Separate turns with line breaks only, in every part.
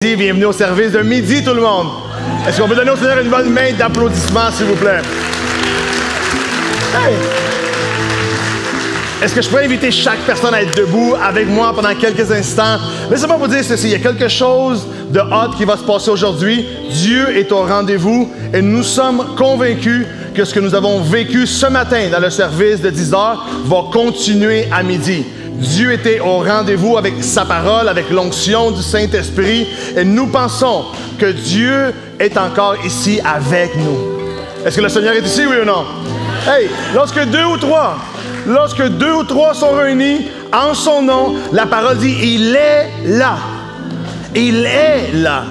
Bienvenue au service de midi, tout le monde. Est-ce qu'on peut donner au Seigneur une bonne main d'applaudissements, s'il vous plaît? Hey! Est-ce que je pourrais inviter chaque personne à être debout avec moi pendant quelques instants? Laissez-moi vous dire ceci, il y a quelque chose de hot qui va se passer aujourd'hui. Dieu est au rendez-vous et nous sommes convaincus que ce que nous avons vécu ce matin dans le service de 10 heures va continuer à midi. Dieu était au rendez-vous avec sa parole, avec l'onction du Saint-Esprit, et nous pensons que Dieu est encore ici avec nous. Est-ce que le Seigneur est ici, oui ou non? Hey, lorsque deux ou trois sont réunis en son nom, la parole dit, il est là. Il est là.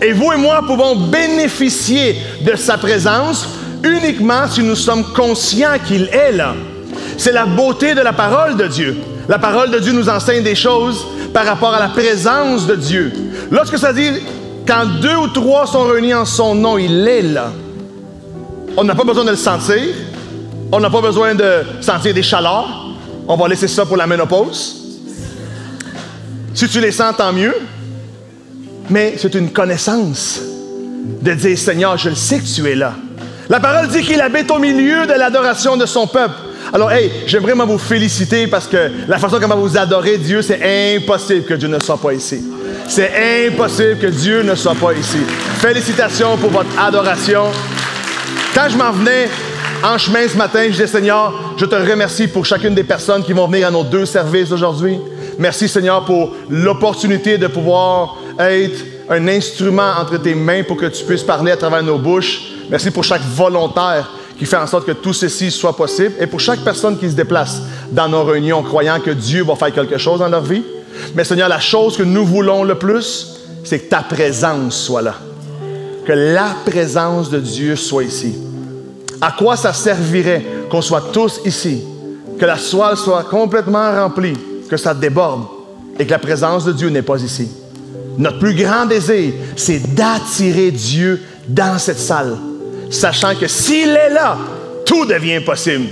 Et vous et moi pouvons bénéficier de sa présence uniquement si nous sommes conscients qu'il est là. C'est la beauté de la parole de Dieu. La parole de Dieu nous enseigne des choses par rapport à la présence de Dieu. Lorsque ça dit, quand deux ou trois sont réunis en son nom, il est là. On n'a pas besoin de le sentir. On n'a pas besoin de sentir des chaleurs. On va laisser ça pour la ménopause. Si tu les sens, tant mieux. Mais c'est une connaissance de dire, Seigneur, je le sais que tu es là. La parole dit qu'il habite au milieu de l'adoration de son peuple. Alors, hey, j'aimerais vraiment vous féliciter parce que la façon comment vous adorez Dieu, c'est impossible que Dieu ne soit pas ici. C'est impossible que Dieu ne soit pas ici. Félicitations pour votre adoration. Quand je m'en venais en chemin ce matin, je disais, Seigneur, je te remercie pour chacune des personnes qui vont venir à nos deux services aujourd'hui. Merci, Seigneur, pour l'opportunité de pouvoir être un instrument entre tes mains pour que tu puisses parler à travers nos bouches. Merci pour chaque volontaire qui fait en sorte que tout ceci soit possible, et pour chaque personne qui se déplace dans nos réunions, croyant que Dieu va faire quelque chose dans leur vie. Mais Seigneur, la chose que nous voulons le plus, c'est que ta présence soit là. Que la présence de Dieu soit ici. À quoi ça servirait qu'on soit tous ici, que la soie soit complètement remplie, que ça déborde, et que la présence de Dieu n'est pas ici? Notre plus grand désir, c'est d'attirer Dieu dans cette salle, sachant que s'il est là, tout devient possible.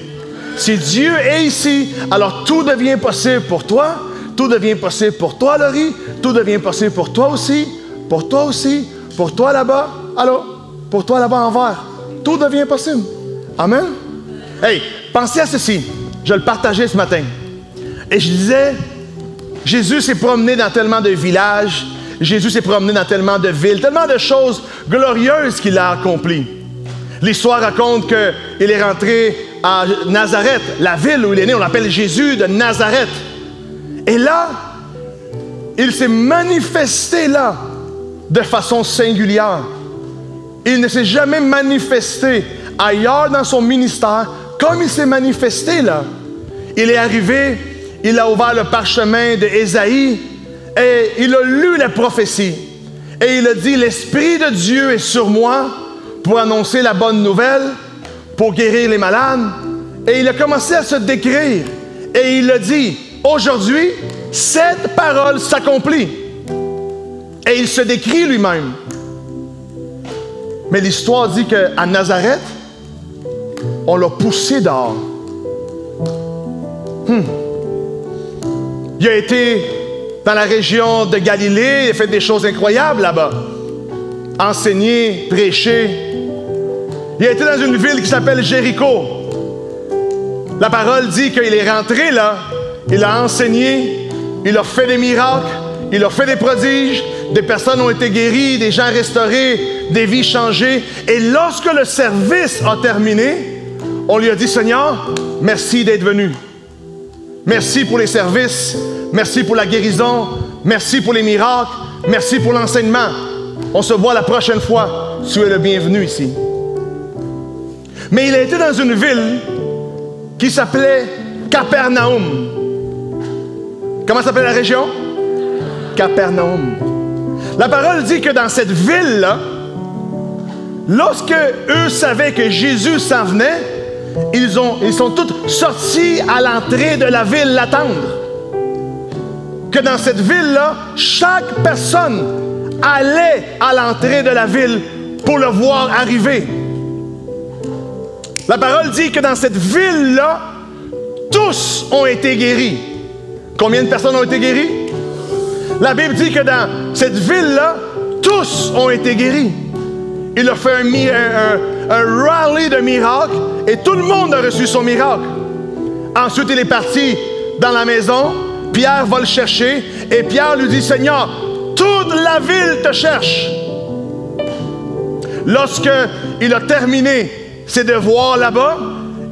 Si Dieu est ici, alors tout devient possible pour toi, tout devient possible pour toi, Laurie, tout devient possible pour toi aussi, pour toi là-bas, alors, pour toi là-bas en vert. Tout devient possible. Amen? Hey, pensez à ceci. Je le partageais ce matin. Et je disais, Jésus s'est promené dans tellement de villages, Jésus s'est promené dans tellement de villes, tellement de choses glorieuses qu'il a accomplies. L'histoire raconte qu'il est rentré à Nazareth, la ville où il est né, on l'appelle Jésus de Nazareth. Et là, il s'est manifesté là de façon singulière. Il ne s'est jamais manifesté ailleurs dans son ministère comme il s'est manifesté là. Il est arrivé, il a ouvert le parchemin d'Ésaïe et il a lu la prophétie. Et il a dit, l'Esprit de Dieu est sur moi pour annoncer la bonne nouvelle, pour guérir les malades. Et il a commencé à se décrire. Et il a dit, aujourd'hui, cette parole s'accomplit. Et il se décrit lui-même. Mais l'histoire dit qu'à Nazareth, on l'a poussé dehors. Il a été dans la région de Galilée, il a fait des choses incroyables là-bas. Enseigné, prêché. Il a été dans une ville qui s'appelle Jéricho. La parole dit qu'il est rentré là, il a enseigné, il a fait des miracles, il a fait des prodiges, des personnes ont été guéries, des gens restaurés, des vies changées. Et lorsque le service a terminé, on lui a dit, Seigneur, merci d'être venu. Merci pour les services, merci pour la guérison, merci pour les miracles, merci pour l'enseignement. On se voit la prochaine fois, tu es le bienvenu ici. Mais il a été dans une ville qui s'appelait Capernaum. Comment s'appelle la région? Capernaum. La parole dit que dans cette ville-là, lorsque eux savaient que Jésus s'en venait, ils sont tous sortis à l'entrée de la ville l'attendre. Que dans cette ville-là, chaque personne allait à l'entrée de la ville pour le voir arriver. La parole dit que dans cette ville-là, tous ont été guéris. Combien de personnes ont été guéries? La Bible dit que dans cette ville-là, tous ont été guéris. Il a fait un rallye de miracles et tout le monde a reçu son miracle. Ensuite, il est parti dans la maison. Pierre va le chercher et Pierre lui dit, Seigneur, toute la ville te cherche. Lorsqu'il a terminé ses devoirs là-bas,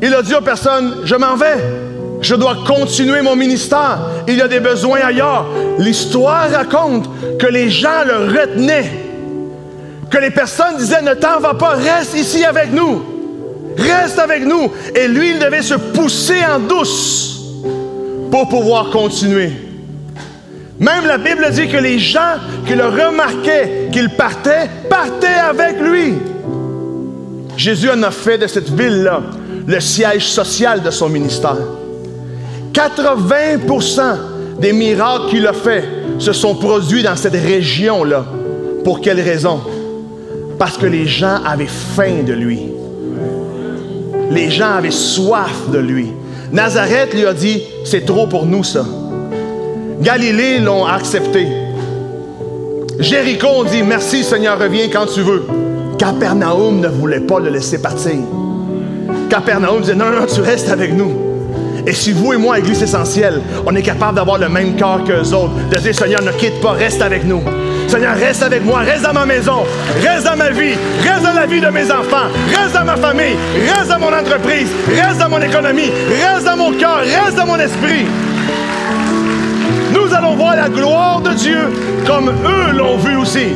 il a dit aux personnes, je m'en vais. Je dois continuer mon ministère. Il y a des besoins ailleurs. L'histoire raconte que les gens le retenaient. Que les personnes disaient, ne t'en va pas, reste ici avec nous. Reste avec nous. Et lui, il devait se pousser en douce pour pouvoir continuer. Même la Bible dit que les gens qui le remarquaient, qu'il partait avec lui. Jésus en a fait de cette ville-là le siège social de son ministère. 80% des miracles qu'il a fait se sont produits dans cette région-là. Pour quelle raison? Parce que les gens avaient faim de lui. Les gens avaient soif de lui. Nazareth lui a dit, c'est trop pour nous ça. Galilée l'ont accepté. Jéricho ont dit, merci Seigneur, reviens quand tu veux. Capernaum ne voulait pas le laisser partir. Capernaum disait, non, tu restes avec nous. Et si vous et moi, Église Essentielle, on est capable d'avoir le même cœur qu'eux autres, de dire, Seigneur, ne quitte pas, reste avec nous. Seigneur, reste avec moi, reste dans ma maison, reste dans ma vie, reste dans la vie de mes enfants, reste dans ma famille, reste dans mon entreprise, reste dans mon économie, reste dans mon cœur, reste dans mon esprit. Nous allons voir la gloire de Dieu comme eux l'ont vu aussi.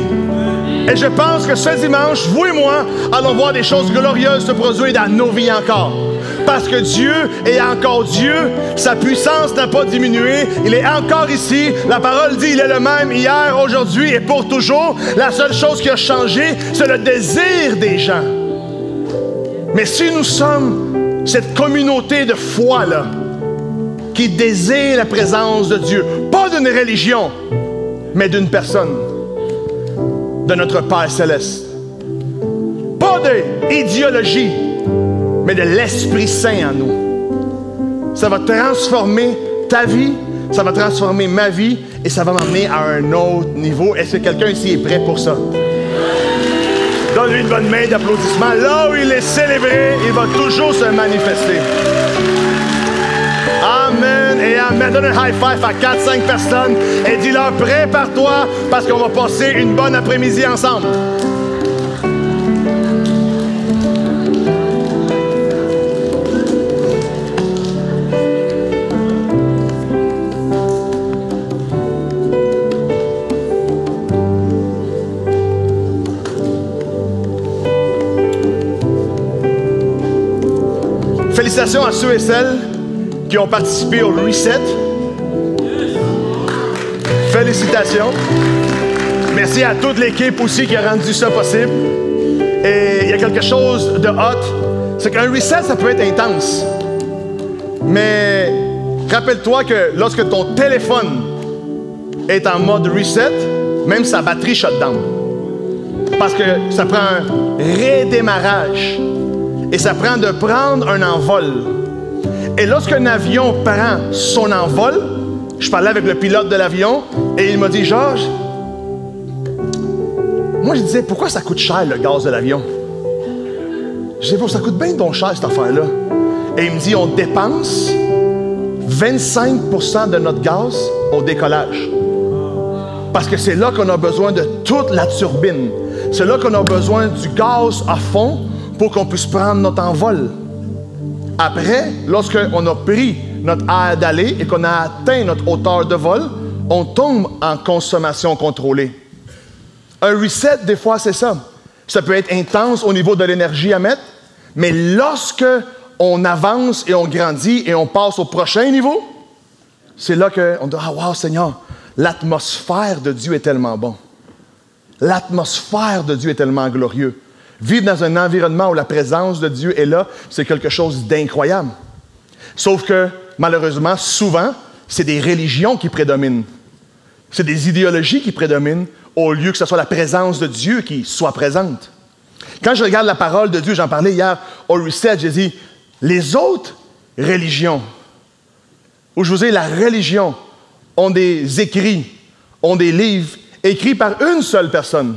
Et je pense que ce dimanche, vous et moi, allons voir des choses glorieuses se produire dans nos vies encore. Parce que Dieu est encore Dieu, sa puissance n'a pas diminué, il est encore ici. La parole dit, il est le même hier, aujourd'hui et pour toujours. La seule chose qui a changé, c'est le désir des gens. Mais si nous sommes cette communauté de foi-là, qui désire la présence de Dieu, pas d'une religion, mais d'une personne, de notre Père Céleste. Pas d'idéologie, mais de l'Esprit Saint en nous. Ça va transformer ta vie, ça va transformer ma vie et ça va m'emmener à un autre niveau. Est-ce que quelqu'un ici est prêt pour ça? Donne-lui une bonne main d'applaudissement. Là où il est célébré, il va toujours se manifester. Amen et amen. Donne un high five à 4-5 personnes et dis-leur, prépare-toi parce qu'on va passer une bonne après-midi ensemble. Félicitations à ceux et celles qui ont participé au Reset. Félicitations. Merci à toute l'équipe aussi qui a rendu ça possible. Et il y a quelque chose de hot, c'est qu'un Reset, ça peut être intense. Mais rappelle-toi que lorsque ton téléphone est en mode Reset, même sa batterie shut down. Parce que ça prend un redémarrage. Et ça prend de prendre un envol. Et lorsqu'un avion prend son envol, je parlais avec le pilote de l'avion et il m'a dit, Georges, moi je disais, pourquoi ça coûte cher le gaz de l'avion? Je disais, ça coûte bien donc cher cette affaire-là. Et il me dit, on dépense 25% de notre gaz au décollage. Parce que c'est là qu'on a besoin de toute la turbine. C'est là qu'on a besoin du gaz à fond pour qu'on puisse prendre notre envol. Après, lorsqu'on a pris notre air d'aller et qu'on a atteint notre hauteur de vol, on tombe en consommation contrôlée. Un reset, des fois, c'est ça. Ça peut être intense au niveau de l'énergie à mettre, mais lorsque on avance et on grandit et on passe au prochain niveau, c'est là qu'on dit, ah wow, Seigneur, l'atmosphère de Dieu est tellement bon. L'atmosphère de Dieu est tellement glorieux. Vivre dans un environnement où la présence de Dieu est là, c'est quelque chose d'incroyable. Sauf que, malheureusement, souvent, c'est des religions qui prédominent. C'est des idéologies qui prédominent au lieu que ce soit la présence de Dieu qui soit présente. Quand je regarde la parole de Dieu, j'en parlais hier au Reset, j'ai dit, les autres religions, où je vous ai la religion, ont des écrits, ont des livres écrits par une seule personne.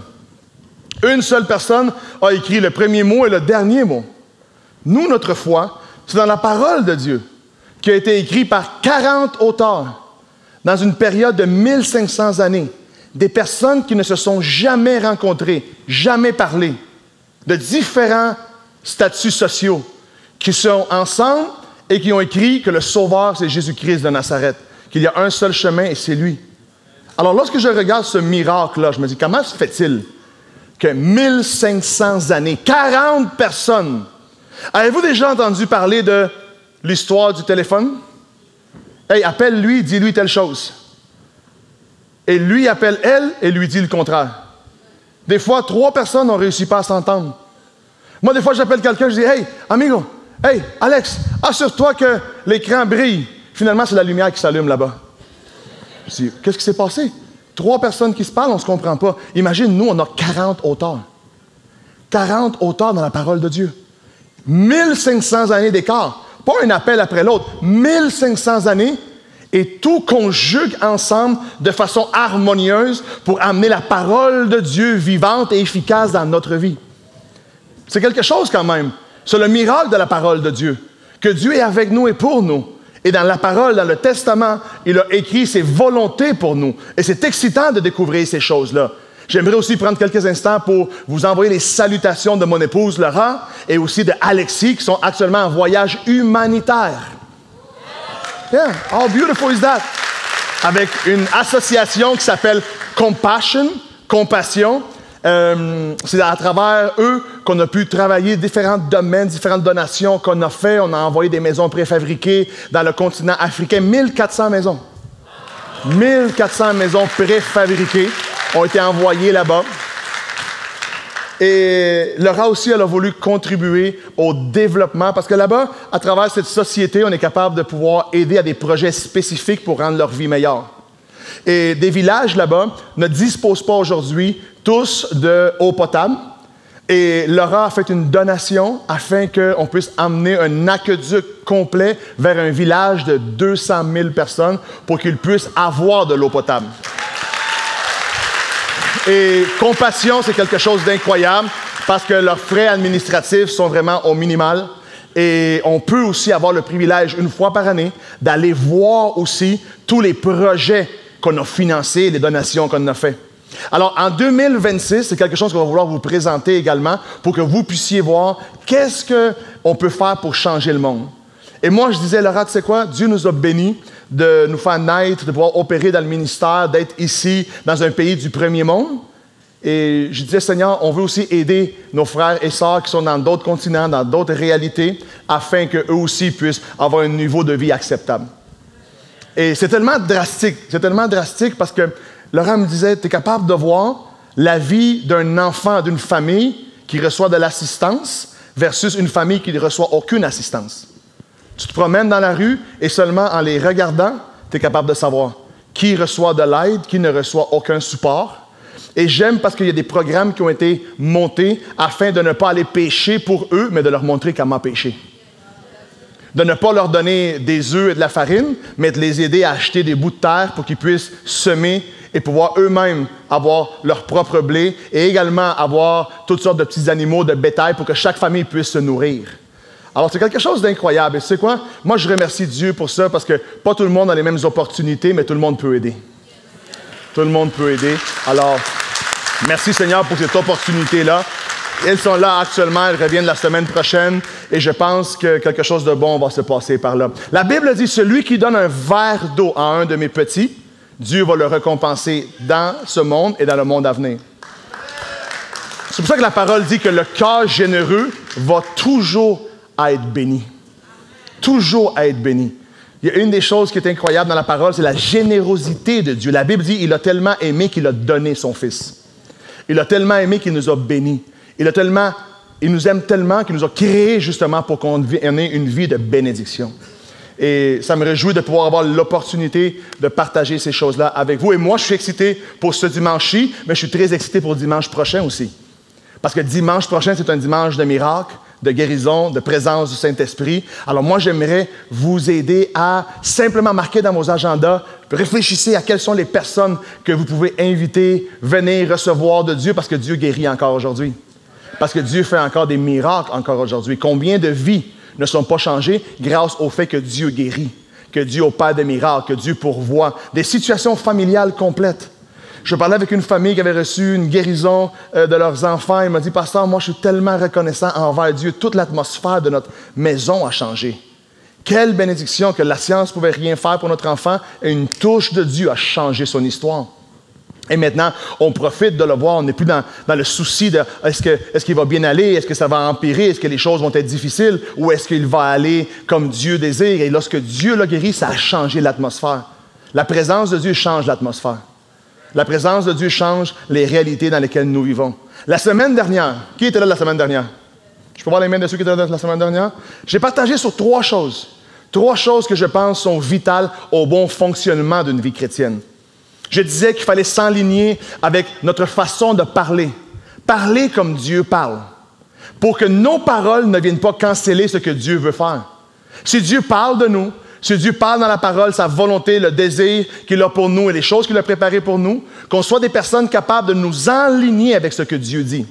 Une seule personne a écrit le premier mot et le dernier mot. Nous, notre foi, c'est dans la parole de Dieu qui a été écrite par 40 auteurs dans une période de 1500 années. Des personnes qui ne se sont jamais rencontrées, jamais parlé, de différents statuts sociaux, qui sont ensemble et qui ont écrit que le Sauveur, c'est Jésus-Christ de Nazareth, qu'il y a un seul chemin et c'est lui. Alors, lorsque je regarde ce miracle-là, je me dis, comment se fait-il que 1500 années, 40 personnes, avez-vous déjà entendu parler de l'histoire du téléphone? Hey, appelle-lui, dis-lui telle chose. Et lui appelle elle et lui dit le contraire. Des fois, 3 personnes n'ont réussi pas à s'entendre. Moi, des fois, j'appelle quelqu'un, je dis, hey, amigo, hey, Alex, assure-toi que l'écran brille. Finalement, c'est la lumière qui s'allume là-bas. Je dis, qu'est-ce qui s'est passé? 3 personnes qui se parlent, on ne se comprend pas. Imagine, nous, on a 40 auteurs. 40 auteurs dans la parole de Dieu. 1500 années d'écart. Pas un appel après l'autre. 1500 années et tout conjugue ensemble de façon harmonieuse pour amener la parole de Dieu vivante et efficace dans notre vie. C'est quelque chose quand même. C'est le miracle de la parole de Dieu. Que Dieu est avec nous et pour nous. Et dans la parole, dans le Testament, il a écrit ses volontés pour nous. Et c'est excitant de découvrir ces choses-là. J'aimerais aussi prendre quelques instants pour vous envoyer les salutations de mon épouse Laura et aussi de Alexis qui sont actuellement en voyage humanitaire. Yeah, how beautiful is that? Avec une association qui s'appelle Compassion, Compassion. C'est à travers eux qu'on a pu travailler différents domaines, différentes donations qu'on a fait. On a envoyé des maisons préfabriquées dans le continent africain. 1400 maisons. 1400 maisons préfabriquées ont été envoyées là-bas. Et Laura aussi, elle a voulu contribuer au développement parce que là-bas, à travers cette société, on est capable de pouvoir aider à des projets spécifiques pour rendre leur vie meilleure. Et des villages là-bas ne disposent pas aujourd'hui tous d'eau potable. Et Laura a fait une donation afin qu'on puisse emmener un aqueduc complet vers un village de 200 000 personnes pour qu'ils puissent avoir de l'eau potable. Et Compassion, c'est quelque chose d'incroyable parce que leurs frais administratifs sont vraiment au minimal. Et on peut aussi avoir le privilège, une fois par année, d'aller voir aussi tous les projets qu'on a financés, les donations qu'on a fait. Alors, en 2026, c'est quelque chose qu'on va vouloir vous présenter également pour que vous puissiez voir qu'est-ce qu'on peut faire pour changer le monde. Et moi, je disais, Laura, tu sais quoi? Dieu nous a bénis de nous faire naître, de pouvoir opérer dans le ministère, d'être ici, dans un pays du premier monde. Et je disais, Seigneur, on veut aussi aider nos frères et sœurs qui sont dans d'autres continents, dans d'autres réalités, afin qu'eux aussi puissent avoir un niveau de vie acceptable. Et c'est tellement drastique parce que Laurent me disait, tu es capable de voir la vie d'un enfant, d'une famille qui reçoit de l'assistance versus une famille qui ne reçoit aucune assistance. Tu te promènes dans la rue et seulement en les regardant, tu es capable de savoir qui reçoit de l'aide, qui ne reçoit aucun support. Et j'aime parce qu'il y a des programmes qui ont été montés afin de ne pas aller pécher pour eux, mais de leur montrer comment pécher. De ne pas leur donner des œufs et de la farine, mais de les aider à acheter des bouts de terre pour qu'ils puissent semer et pouvoir eux-mêmes avoir leur propre blé et également avoir toutes sortes de petits animaux, de bétail pour que chaque famille puisse se nourrir. Alors, c'est quelque chose d'incroyable. Et tu sais quoi? Moi, je remercie Dieu pour ça parce que pas tout le monde a les mêmes opportunités, mais tout le monde peut aider. Tout le monde peut aider. Alors, merci Seigneur pour cette opportunité-là. Elles sont là actuellement, elles reviennent la semaine prochaine et je pense que quelque chose de bon va se passer par là. La Bible dit, celui qui donne un verre d'eau à un de mes petits, Dieu va le récompenser dans ce monde et dans le monde à venir. C'est pour ça que la parole dit que le cœur généreux va toujours être béni. Toujours être béni. Il y a une des choses qui est incroyable dans la parole, c'est la générosité de Dieu. La Bible dit, il a tellement aimé qu'il a donné son Fils. Il a tellement aimé qu'il nous a bénis. Il nous aime tellement qu'il nous a créés justement pour qu'on ait une vie de bénédiction. Et ça me réjouit de pouvoir avoir l'opportunité de partager ces choses-là avec vous. Et moi, je suis excité pour ce dimanche-ci, mais je suis très excité pour dimanche prochain aussi. Parce que dimanche prochain, c'est un dimanche de miracle, de guérison, de présence du Saint-Esprit. Alors moi, j'aimerais vous aider à simplement marquer dans vos agendas, réfléchissez à quelles sont les personnes que vous pouvez inviter, venir recevoir de Dieu, parce que Dieu guérit encore aujourd'hui. Parce que Dieu fait encore des miracles encore aujourd'hui. Combien de vies ne sont pas changées grâce au fait que Dieu guérit, que Dieu opère des miracles, que Dieu pourvoit, des situations familiales complètes. Je parlais avec une famille qui avait reçu une guérison de leurs enfants. Il m'a dit, pasteur, moi je suis tellement reconnaissant envers Dieu. Toute l'atmosphère de notre maison a changé. Quelle bénédiction que la science ne pouvait rien faire pour notre enfant et une touche de Dieu a changé son histoire. Et maintenant, on profite de le voir. On n'est plus dans le souci de est-ce qu'il va bien aller, est-ce que ça va empirer, est-ce que les choses vont être difficiles ou est-ce qu'il va aller comme Dieu désire. Et lorsque Dieu l'a guéri, ça a changé l'atmosphère. La présence de Dieu change l'atmosphère. La présence de Dieu change les réalités dans lesquelles nous vivons. La semaine dernière, qui était là la semaine dernière? Je peux voir les mains de ceux qui étaient là la semaine dernière? J'ai partagé sur 3 choses. 3 choses que je pense sont vitales au bon fonctionnement d'une vie chrétienne. Je disais qu'il fallait s'aligner avec notre façon de parler. Parler comme Dieu parle. Pour que nos paroles ne viennent pas canceller ce que Dieu veut faire. Si Dieu parle de nous, si Dieu parle dans la parole, sa volonté, le désir qu'il a pour nous et les choses qu'il a préparées pour nous, qu'on soit des personnes capables de nous aligner avec ce que Dieu dit.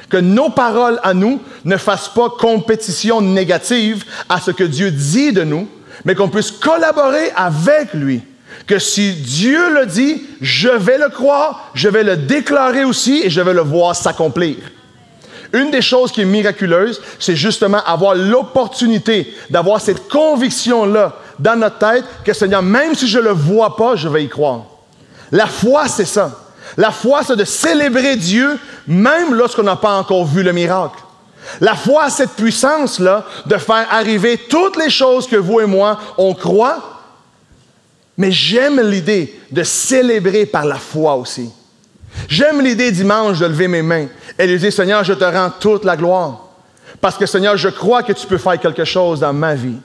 Que nos paroles à nous ne fassent pas compétition négative à ce que Dieu dit de nous, mais qu'on puisse collaborer avec lui. Que si Dieu le dit, je vais le croire, je vais le déclarer aussi et je vais le voir s'accomplir. Une des choses qui est miraculeuse, c'est justement avoir l'opportunité d'avoir cette conviction-là dans notre tête que, Seigneur, même si je ne le vois pas, je vais y croire. La foi, c'est ça. La foi, c'est de célébrer Dieu même lorsqu'on n'a pas encore vu le miracle. La foi a cette puissance-là de faire arriver toutes les choses que vous et moi, on croit, mais j'aime l'idée de célébrer par la foi aussi. J'aime l'idée dimanche de lever mes mains et de dire, Seigneur, je te rends toute la gloire. Parce que, Seigneur, je crois que tu peux faire quelque chose dans ma vie,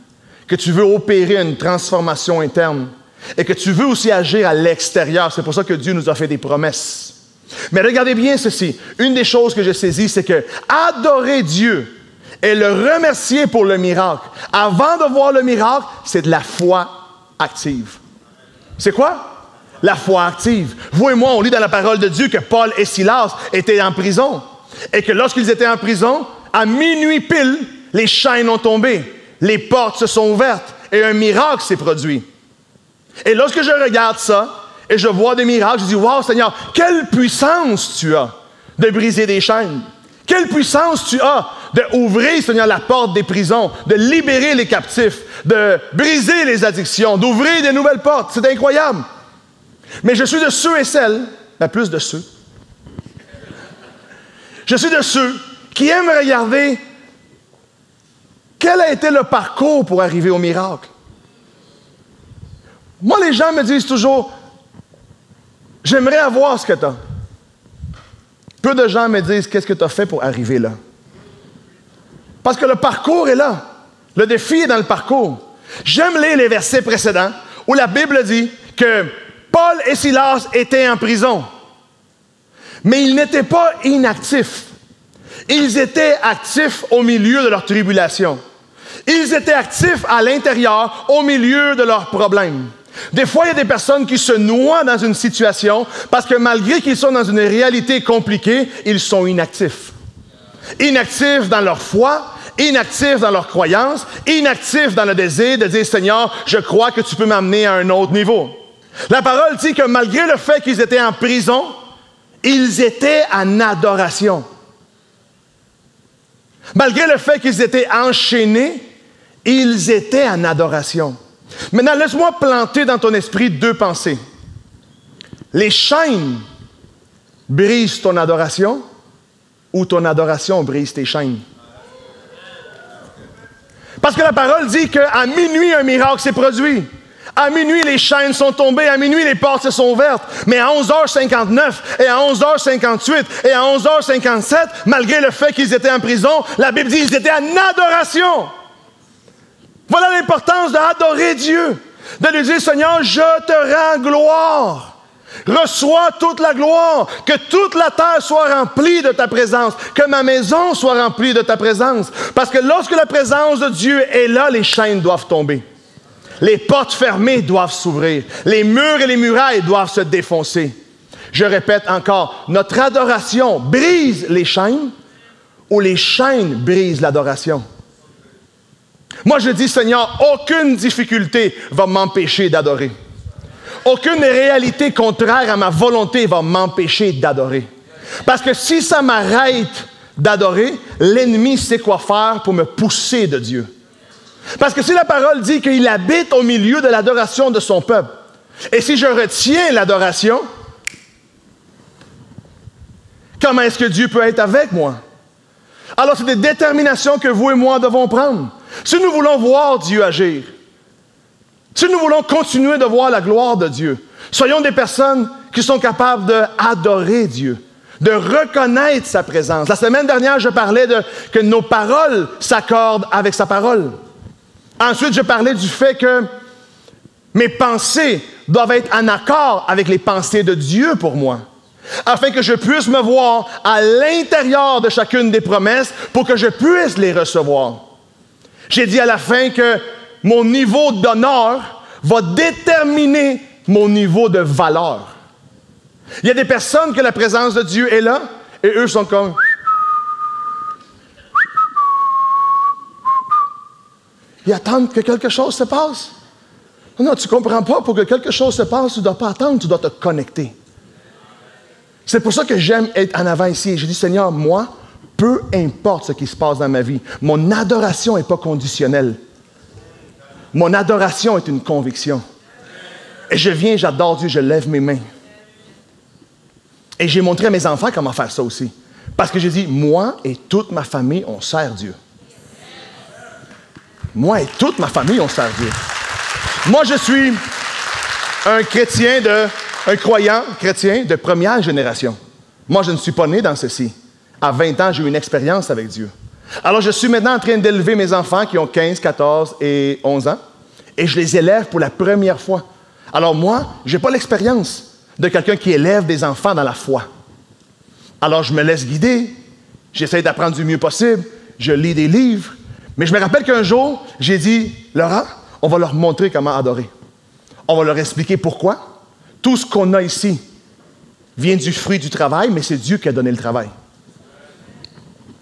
que tu veux opérer une transformation interne et que tu veux aussi agir à l'extérieur. C'est pour ça que Dieu nous a fait des promesses. Mais regardez bien ceci. Une des choses que j'ai saisies, c'est que adorer Dieu et le remercier pour le miracle, avant de voir le miracle, c'est de la foi active. C'est quoi? La foi active. Vous et moi, on lit dans la parole de Dieu que Paul et Silas étaient en prison. Et que lorsqu'ils étaient en prison, à minuit pile, les chaînes ont tombé. Les portes se sont ouvertes. Et un miracle s'est produit. Et lorsque je regarde ça, et je vois des miracles, je dis, wow, Seigneur, quelle puissance tu as de briser des chaînes. Quelle puissance tu as d'ouvrir, Seigneur, la porte des prisons, de libérer les captifs, de briser les addictions, d'ouvrir des nouvelles portes. C'est incroyable. Mais je suis de ceux et celles, plus de ceux, je suis de ceux qui aiment regarder quel a été le parcours pour arriver au miracle. Moi, les gens me disent toujours, j'aimerais avoir ce que tu as. Peu de gens me disent, qu'est-ce que tu as fait pour arriver là? Parce que le parcours est là. Le défi est dans le parcours. J'aime lire les versets précédents où la Bible dit que Paul et Silas étaient en prison. Mais ils n'étaient pas inactifs. Ils étaient actifs au milieu de leur tribulation. Ils étaient actifs à l'intérieur, au milieu de leurs problèmes. Des fois, il y a des personnes qui se noient dans une situation parce que malgré qu'ils sont dans une réalité compliquée, ils sont inactifs. Inactifs dans leur foi, inactifs dans leur croyance, inactifs dans le désir de dire « Seigneur, je crois que tu peux m'amener à un autre niveau ». La parole dit que malgré le fait qu'ils étaient en prison, ils étaient en adoration. Malgré le fait qu'ils étaient enchaînés, ils étaient en adoration. Maintenant, laisse-moi planter dans ton esprit 2 pensées. Les chaînes brisent ton adoration ou ton adoration brise tes chaînes? Parce que la parole dit qu'à minuit, un miracle s'est produit. À minuit, les chaînes sont tombées. À minuit, les portes se sont ouvertes. Mais à 11h59 et à 11h58 et à 11h57, malgré le fait qu'ils étaient en prison, la Bible dit qu'ils étaient en adoration. Voilà l'importance d'adorer Dieu. De lui dire, Seigneur, je te rends gloire. Reçois toute la gloire, que toute la terre soit remplie de ta présence, que ma maison soit remplie de ta présence. Parce que lorsque la présence de Dieu est là, les chaînes doivent tomber. Les portes fermées doivent s'ouvrir. Les murs et les murailles doivent se défoncer. Je répète encore, notre adoration brise les chaînes ou les chaînes brisent l'adoration. Moi, je dis, Seigneur, aucune difficulté va m'empêcher d'adorer. Aucune réalité contraire à ma volonté va m'empêcher d'adorer. Parce que si ça m'arrête d'adorer, l'ennemi sait quoi faire pour me pousser de Dieu. Parce que si la parole dit qu'il habite au milieu de l'adoration de son peuple, et si je retiens l'adoration, comment est-ce que Dieu peut être avec moi? Alors, c'est des déterminations que vous et moi devons prendre. Si nous voulons voir Dieu agir, si nous voulons continuer de voir la gloire de Dieu, soyons des personnes qui sont capables d'adorer Dieu, de reconnaître sa présence. La semaine dernière, je parlais que nos paroles s'accordent avec sa parole. Ensuite, je parlais du fait que mes pensées doivent être en accord avec les pensées de Dieu pour moi, afin que je puisse me voir à l'intérieur de chacune des promesses pour que je puisse les recevoir. J'ai dit à la fin que mon niveau d'honneur va déterminer mon niveau de valeur. Il y a des personnes que la présence de Dieu est là, et eux sont comme... Ils attendent que quelque chose se passe. Non, tu ne comprends pas. Pour que quelque chose se passe, tu ne dois pas attendre, tu dois te connecter. C'est pour ça que j'aime être en avant ici. J'ai dit, Seigneur, moi, peu importe ce qui se passe dans ma vie, mon adoration n'est pas conditionnelle. Mon adoration est une conviction. Et je viens, j'adore Dieu, je lève mes mains. Et j'ai montré à mes enfants comment faire ça aussi. Parce que j'ai dit, moi et toute ma famille, on sert Dieu. Moi et toute ma famille, on sert Dieu. Moi, je suis un croyant chrétien de première génération. Moi, je ne suis pas né dans ceci. À 20 ans, j'ai eu une expérience avec Dieu. Alors, je suis maintenant en train d'élever mes enfants qui ont 15, 14 et 11 ans. Et je les élève pour la première fois. Alors moi, je n'ai pas l'expérience de quelqu'un qui élève des enfants dans la foi. Alors, je me laisse guider. J'essaie d'apprendre du mieux possible. Je lis des livres. Mais je me rappelle qu'un jour, j'ai dit, Laura, on va leur montrer comment adorer. On va leur expliquer pourquoi. Tout ce qu'on a ici vient du fruit du travail, mais c'est Dieu qui a donné le travail.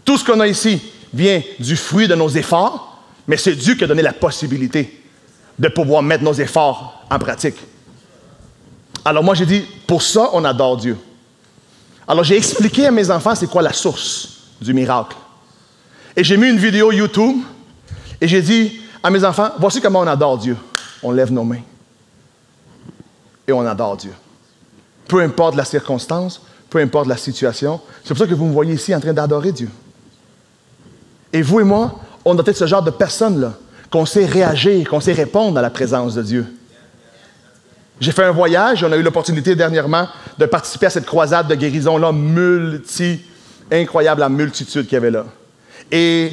Tout ce qu'on a ici vient du fruit de nos efforts, mais c'est Dieu qui a donné la possibilité de pouvoir mettre nos efforts en pratique. Alors moi, j'ai dit, pour ça, on adore Dieu. Alors j'ai expliqué à mes enfants c'est quoi la source du miracle. Et j'ai mis une vidéo YouTube et j'ai dit à mes enfants, voici comment on adore Dieu. On lève nos mains et on adore Dieu. Peu importe la circonstance, peu importe la situation. C'est pour ça que vous me voyez ici en train d'adorer Dieu. Et vous et moi, on doit être ce genre de personnes-là, qu'on sait réagir, qu'on sait répondre à la présence de Dieu. J'ai fait un voyage, on a eu l'opportunité dernièrement de participer à cette croisade de guérison-là, incroyable la multitude qu'il y avait là. Et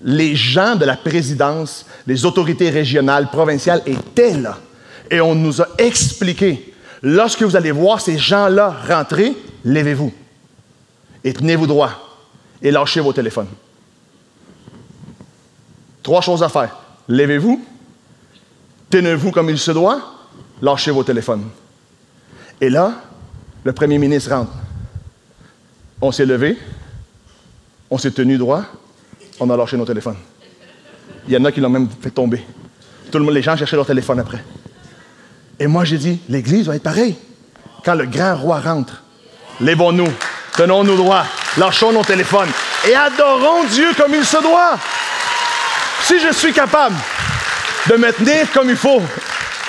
les gens de la présidence, les autorités régionales, provinciales étaient là. Et on nous a expliqué, lorsque vous allez voir ces gens-là rentrer, levez-vous et tenez-vous droit et lâchez vos téléphones. 3 choses à faire. Levez-vous, tenez-vous comme il se doit, lâchez vos téléphones. Et là, le premier ministre rentre. On s'est levé, on s'est tenu droit, on a lâché nos téléphones. Il y en a qui l'ont même fait tomber. Tout le monde, les gens cherchaient leur téléphone après. Et moi, j'ai dit, l'Église va être pareille. Quand le grand roi rentre, lèvons-nous, tenons-nous droit, lâchons nos téléphones et adorons Dieu comme il se doit. Si je suis capable de me tenir comme il faut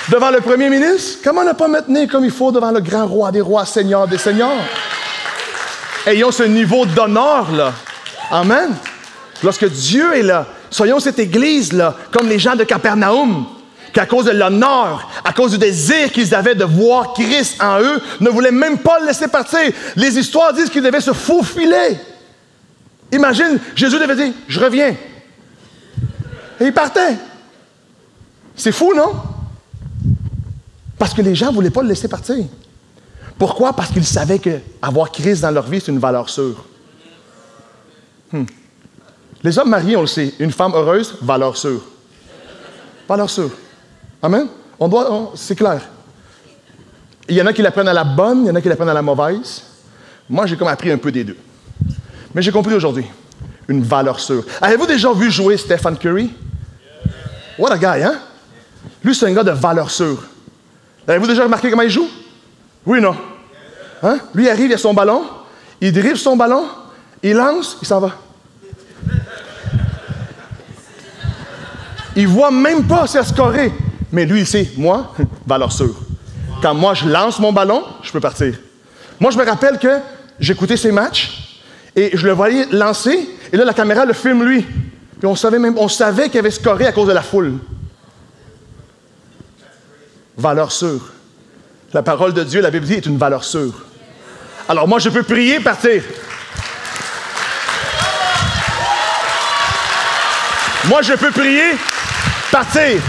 devant le premier ministre, comment ne pas me tenir comme il faut devant le grand roi des rois, Seigneur des seigneurs? Ayons ce niveau d'honneur-là. Amen. Lorsque Dieu est là, soyons cette Église-là, comme les gens de Capernaum, qu'à cause de l'honneur, à cause du désir qu'ils avaient de voir Christ en eux, ne voulaient même pas le laisser partir. Les histoires disent qu'ils devaient se faufiler. Imagine, Jésus devait dire, je reviens. Et il partait. C'est fou, non? Parce que les gens ne voulaient pas le laisser partir. Pourquoi? Parce qu'ils savaient qu'avoir Christ dans leur vie, c'est une valeur sûre. Les hommes mariés, on le sait, une femme heureuse, valeur sûre. Valeur sûre. Amen? C'est clair. Il y en a qui la prennent à la bonne, il y en a qui la prennent à la mauvaise. Moi, j'ai comme appris un peu des deux. Mais j'ai compris aujourd'hui. Une valeur sûre. Avez-vous déjà vu jouer Stephen Curry? What a guy, hein? Lui, c'est un gars de valeur sûre. Avez-vous déjà remarqué comment il joue? Oui ou non? Hein? Lui, il arrive, il a son ballon, il dribble son ballon, il lance, il s'en va. Il ne voit même pas si elle scorer. Mais lui, il sait, moi, valeur sûre. Quand moi, je lance mon ballon, je peux partir. Moi, je me rappelle que j'écoutais ses matchs et je le voyais lancer et là, la caméra le filme lui. Puis on savait qu'il avait scoré à cause de la foule. Valeur sûre. La parole de Dieu, la Bible dit, est une valeur sûre. Alors moi, je peux prier, partir. Moi, je peux prier, partir.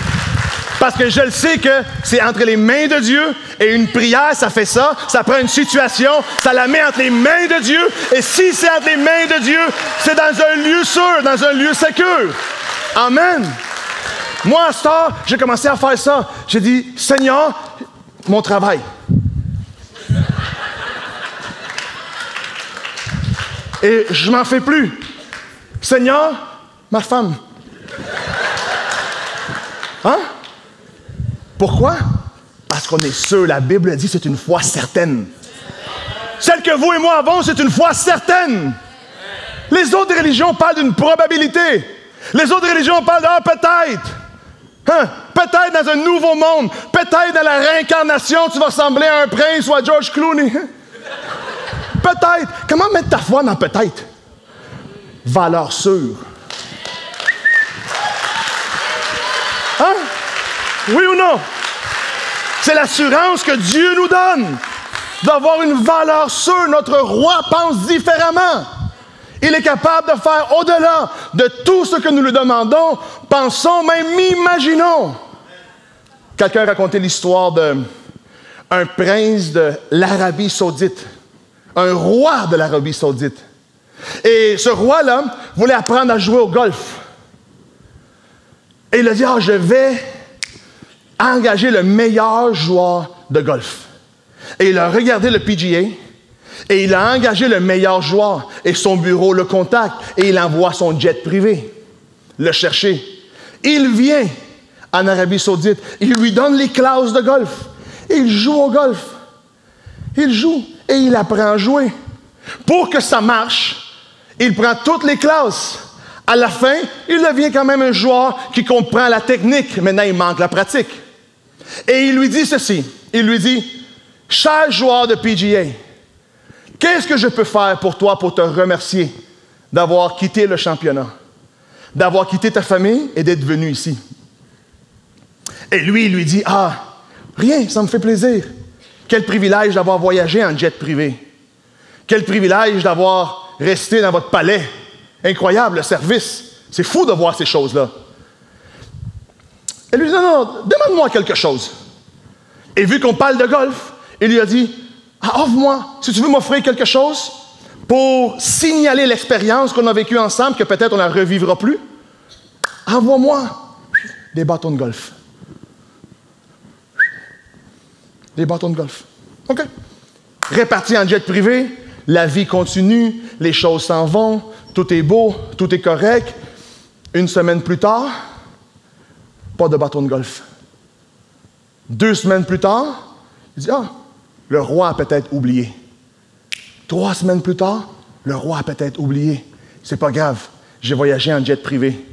Parce que je le sais que c'est entre les mains de Dieu et une prière, ça fait ça. Ça prend une situation, ça la met entre les mains de Dieu. Et si c'est entre les mains de Dieu, c'est dans un lieu sûr, dans un lieu sécure. Amen. Moi, à ce temps, j'ai commencé à faire ça. J'ai dit, Seigneur, mon travail. Et je m'en fais plus. Seigneur, ma femme. Hein? Pourquoi? Parce qu'on est sûr, la Bible dit, c'est une foi certaine. Celle que vous et moi avons, c'est une foi certaine. Les autres religions parlent d'une probabilité. Les autres religions parlent de peut-être. Hein? Peut-être dans un nouveau monde. Peut-être dans la réincarnation, tu vas ressembler à un prince ou à George Clooney. Peut-être. Comment mettre ta foi dans peut-être? Valeur sûre. Hein? Oui ou non? C'est l'assurance que Dieu nous donne d'avoir une valeur sûre. Notre roi pense différemment. Il est capable de faire au-delà de tout ce que nous lui demandons, pensons, même imaginons. Quelqu'un racontait l'histoire d'un prince de l'Arabie Saoudite, un roi de l'Arabie Saoudite. Et ce roi-là voulait apprendre à jouer au golf. Et il a dit, je vais engager le meilleur joueur de golf. Et il a regardé le PGA et il a engagé le meilleur joueur. Et son bureau le contacte et il envoie son jet privé le chercher. Il vient en Arabie Saoudite. Il lui donne les classes de golf. Et il joue au golf. Il joue et il apprend à jouer. Pour que ça marche, il prend toutes les classes. À la fin, il devient quand même un joueur qui comprend la technique. Maintenant, il manque la pratique. Et il lui dit ceci. Il lui dit, « Cher joueur de PGA, qu'est-ce que je peux faire pour toi pour te remercier d'avoir quitté le championnat, d'avoir quitté ta famille et d'être venu ici? » Et lui, il lui dit, « Rien, ça me fait plaisir. Quel privilège d'avoir voyagé en jet privé. Quel privilège d'avoir resté dans votre palais. Incroyable, le service. C'est fou de voir ces choses-là. » Et lui dit, non, demande-moi quelque chose. Et vu qu'on parle de golf, il lui a dit, offre-moi, si tu veux m'offrir quelque chose pour signaler l'expérience qu'on a vécue ensemble, que peut-être on ne la revivra plus, envoie-moi des bâtons de golf. Des bâtons de golf. OK. Répartis en jet privé, la vie continue, les choses s'en vont, tout est beau, tout est correct. Une semaine plus tard, pas de bâton de golf. 2 semaines plus tard, il dit, le roi a peut-être oublié. 3 semaines plus tard, le roi a peut-être oublié. C'est pas grave, j'ai voyagé en jet privé.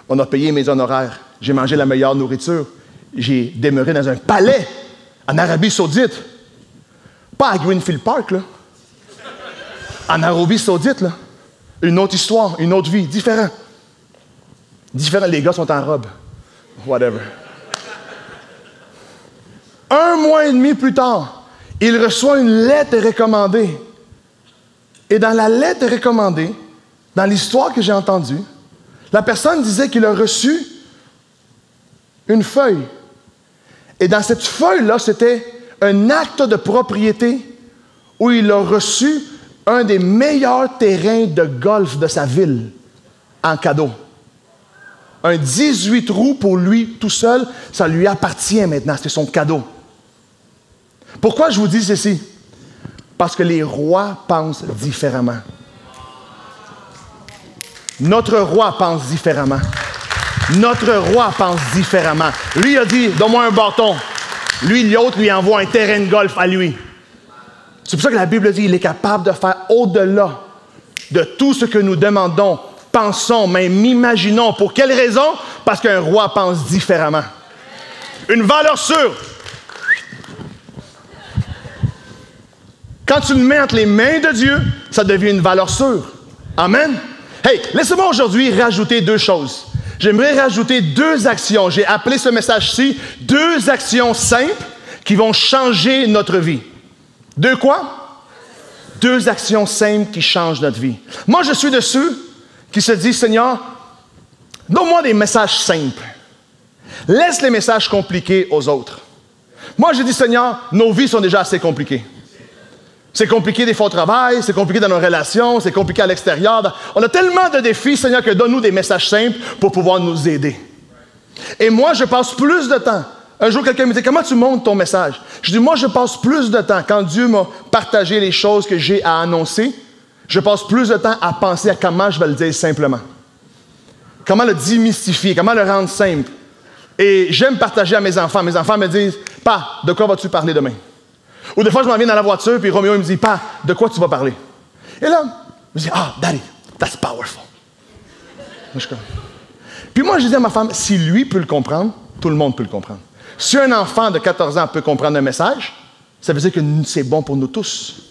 On a payé mes honoraires. J'ai mangé la meilleure nourriture. J'ai demeuré dans un palais en Arabie Saoudite. Pas à Greenfield Park, là. En Arabie Saoudite, là. Une autre histoire, une autre vie, différent. Différent, les gars sont en robe. Whatever. 1 mois et demi plus tard, il reçoit une lettre recommandée. Et dans la lettre recommandée, dans l'histoire que j'ai entendue, la personne disait qu'il a reçu une feuille. Et dans cette feuille-là, c'était un acte de propriété où il a reçu un des meilleurs terrains de golf de sa ville en cadeau. Un 18 trous pour lui tout seul, ça lui appartient maintenant, c'est son cadeau. Pourquoi je vous dis ceci? Parce que les rois pensent différemment. Notre roi pense différemment. Notre roi pense différemment. Lui a dit, donne-moi un bâton. Lui, l'autre, lui envoie un terrain de golf à lui. C'est pour ça que la Bible dit, il est capable de faire au-delà de tout ce que nous demandons, pensons, même imaginons. Pour quelle raison? Parce qu'un roi pense différemment. Une valeur sûre. Quand tu le mets entre les mains de Dieu, ça devient une valeur sûre. Amen. Hey, laissez-moi aujourd'hui rajouter deux choses. J'aimerais rajouter deux actions. J'ai appelé ce message-ci « Deux actions simples qui vont changer notre vie ». Deux quoi? Deux actions simples qui changent notre vie. Moi, je suis de ceux qui se disent « Seigneur, donne-moi des messages simples. Laisse les messages compliqués aux autres. » Moi, je dis « Seigneur, nos vies sont déjà assez compliquées. » C'est compliqué des fois au travail, c'est compliqué dans nos relations, c'est compliqué à l'extérieur. On a tellement de défis, Seigneur, que donne-nous des messages simples pour pouvoir nous aider. Et moi, je passe plus de temps. Un jour, quelqu'un me dit, comment tu montes ton message? Je dis, moi, je passe plus de temps. Quand Dieu m'a partagé les choses que j'ai à annoncer, je passe plus de temps à penser à comment je vais le dire simplement. Comment le démystifier, comment le rendre simple. Et j'aime partager à mes enfants. Mes enfants me disent, « Pa, de quoi vas-tu parler demain? » Ou des fois, je m'en viens dans la voiture, puis Roméo il me dit, « Pa, de quoi tu vas parler? » Et là, je dis, « Ah, Daddy, that's powerful. » Puis moi, je dis à ma femme, si lui peut le comprendre, tout le monde peut le comprendre. Si un enfant de 14 ans peut comprendre un message, ça veut dire que c'est bon pour nous tous.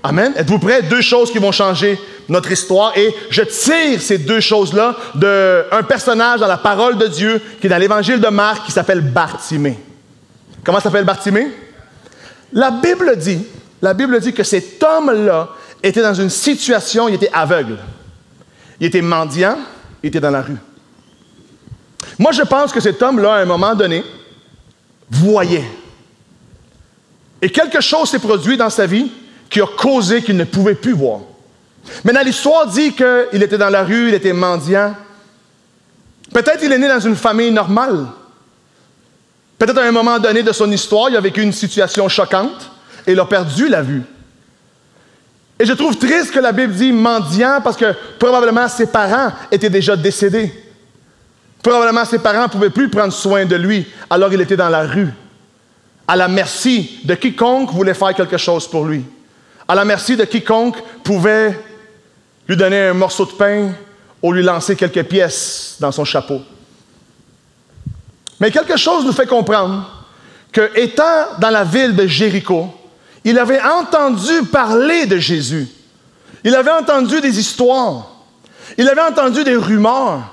Amen. Êtes-vous prêts? Deux choses qui vont changer notre histoire. Et je tire ces deux choses-là d'un personnage dans la parole de Dieu qui est dans l'évangile de Marc qui s'appelle Bartimée. Comment s'appelle Bartimée? La Bible dit que cet homme-là était dans une situation, il était aveugle. Il était mendiant, il était dans la rue. Moi, je pense que cet homme-là, à un moment donné, voyait. Et quelque chose s'est produit dans sa vie qui a causé qu'il ne pouvait plus voir. Maintenant, l'histoire dit qu'il était dans la rue, il était mendiant. Peut-être qu'il est né dans une famille normale. Peut-être à un moment donné de son histoire, il a vécu une situation choquante et il a perdu la vue. Et je trouve triste que la Bible dit mendiant parce que probablement ses parents étaient déjà décédés. Probablement ses parents ne pouvaient plus prendre soin de lui, alors il était dans la rue, à la merci de quiconque voulait faire quelque chose pour lui, à la merci de quiconque pouvait lui donner un morceau de pain ou lui lancer quelques pièces dans son chapeau. Mais quelque chose nous fait comprendre qu'étant dans la ville de Jéricho, il avait entendu parler de Jésus. Il avait entendu des histoires. Il avait entendu des rumeurs.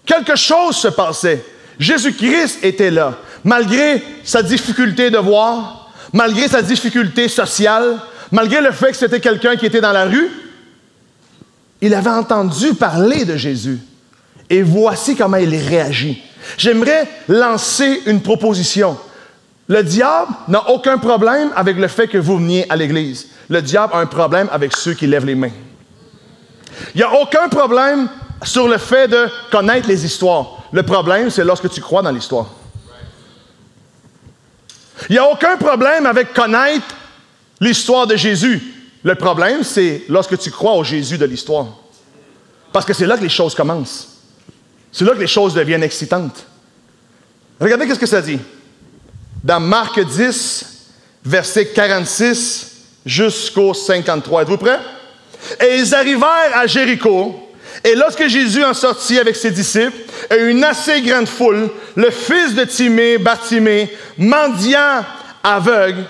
Quelque chose se passait. Jésus-Christ était là. Malgré sa difficulté de voir, malgré sa difficulté sociale, malgré le fait que c'était quelqu'un qui était dans la rue, il avait entendu parler de Jésus. Et voici comment il réagit. J'aimerais lancer une proposition. Le diable n'a aucun problème avec le fait que vous veniez à l'Église. Le diable a un problème avec ceux qui lèvent les mains. Il n'y a aucun problème sur le fait de connaître les histoires. Le problème, c'est lorsque tu crois dans l'histoire. Il n'y a aucun problème avec connaître l'histoire de Jésus. Le problème, c'est lorsque tu crois au Jésus de l'histoire. Parce que c'est là que les choses commencent. C'est là que les choses deviennent excitantes. Regardez ce que ça dit. Dans Marc 10, versets 46 jusqu'au 53. Êtes-vous prêts? Et ils arrivèrent à Jéricho. Et lorsque Jésus en sortit avec ses disciples, et une assez grande foule, le fils de Timée, Bartimée, mendiant aveugle,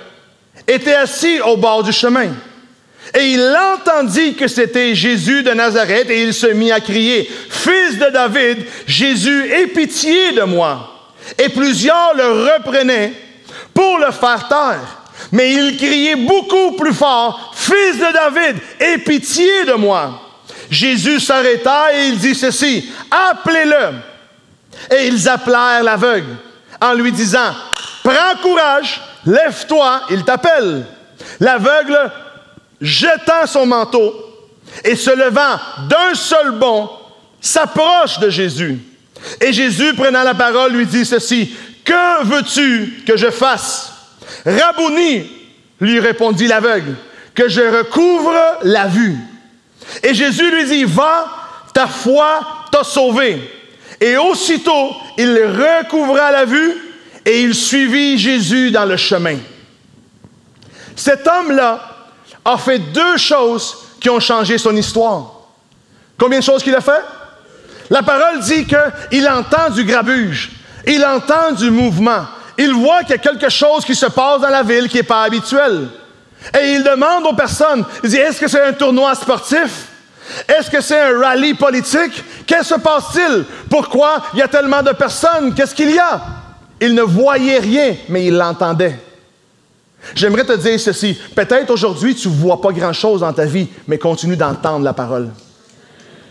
était assis au bord du chemin. Et il entendit que c'était Jésus de Nazareth, et il se mit à crier, « Fils de David, Jésus, aie pitié de moi! » Et plusieurs le reprenaient pour le faire taire. Mais il criait beaucoup plus fort, « Fils de David, aie pitié de moi! » Jésus s'arrêta et il dit ceci, « Appelez-le! » Et ils appelèrent l'aveugle en lui disant, « Prends courage, lève-toi, il t'appelle. » L'aveugle, jetant son manteau et se levant d'un seul bond, s'approche de Jésus. Et Jésus, prenant la parole, lui dit ceci, « Que veux-tu que je fasse? » « Rabouni, lui répondit l'aveugle, « que je recouvre la vue. » Et Jésus lui dit, « Va, ta foi t'a sauvé. » Et aussitôt, il recouvra la vue et il suivit Jésus dans le chemin. Cet homme-là a fait deux choses qui ont changé son histoire. Combien de choses qu'il a fait? La parole dit qu'il entend du grabuge, il entend du mouvement, il voit qu'il y a quelque chose qui se passe dans la ville qui n'est pas habituel. Et il demande aux personnes, il dit, est-ce que c'est un tournoi sportif? Est-ce que c'est un rallye politique? Qu'est-ce qui se passe-t-il? Pourquoi il y a tellement de personnes? Qu'est-ce qu'il y a? Il ne voyait rien, mais il l'entendait. J'aimerais te dire ceci. Peut-être aujourd'hui, tu ne vois pas grand-chose dans ta vie, mais continue d'entendre la parole.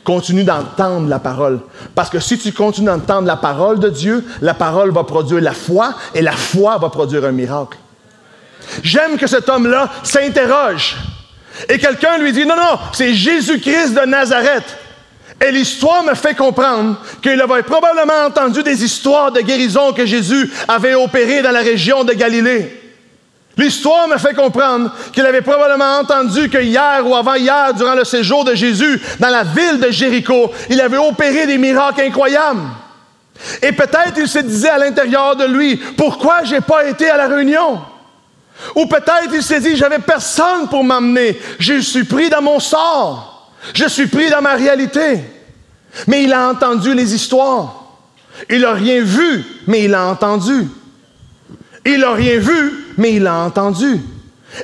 Continue d'entendre la parole. Parce que si tu continues d'entendre la parole de Dieu, la parole va produire la foi, et la foi va produire un miracle. J'aime que cet homme-là s'interroge. Et quelqu'un lui dit, non, non, c'est Jésus-Christ de Nazareth. Et l'histoire me fait comprendre qu'il avait probablement entendu des histoires de guérison que Jésus avait opérées dans la région de Galilée. L'histoire me fait comprendre qu'il avait probablement entendu que hier ou avant-hier, durant le séjour de Jésus dans la ville de Jéricho, il avait opéré des miracles incroyables. Et peut-être il se disait à l'intérieur de lui, pourquoi je n'ai pas été à la réunion? Ou peut-être il s'est dit, j'avais personne pour m'emmener. Je suis pris dans mon sort. Je suis pris dans ma réalité. Mais il a entendu les histoires. Il n'a rien vu, mais il a entendu. Il n'a rien vu, mais il a entendu.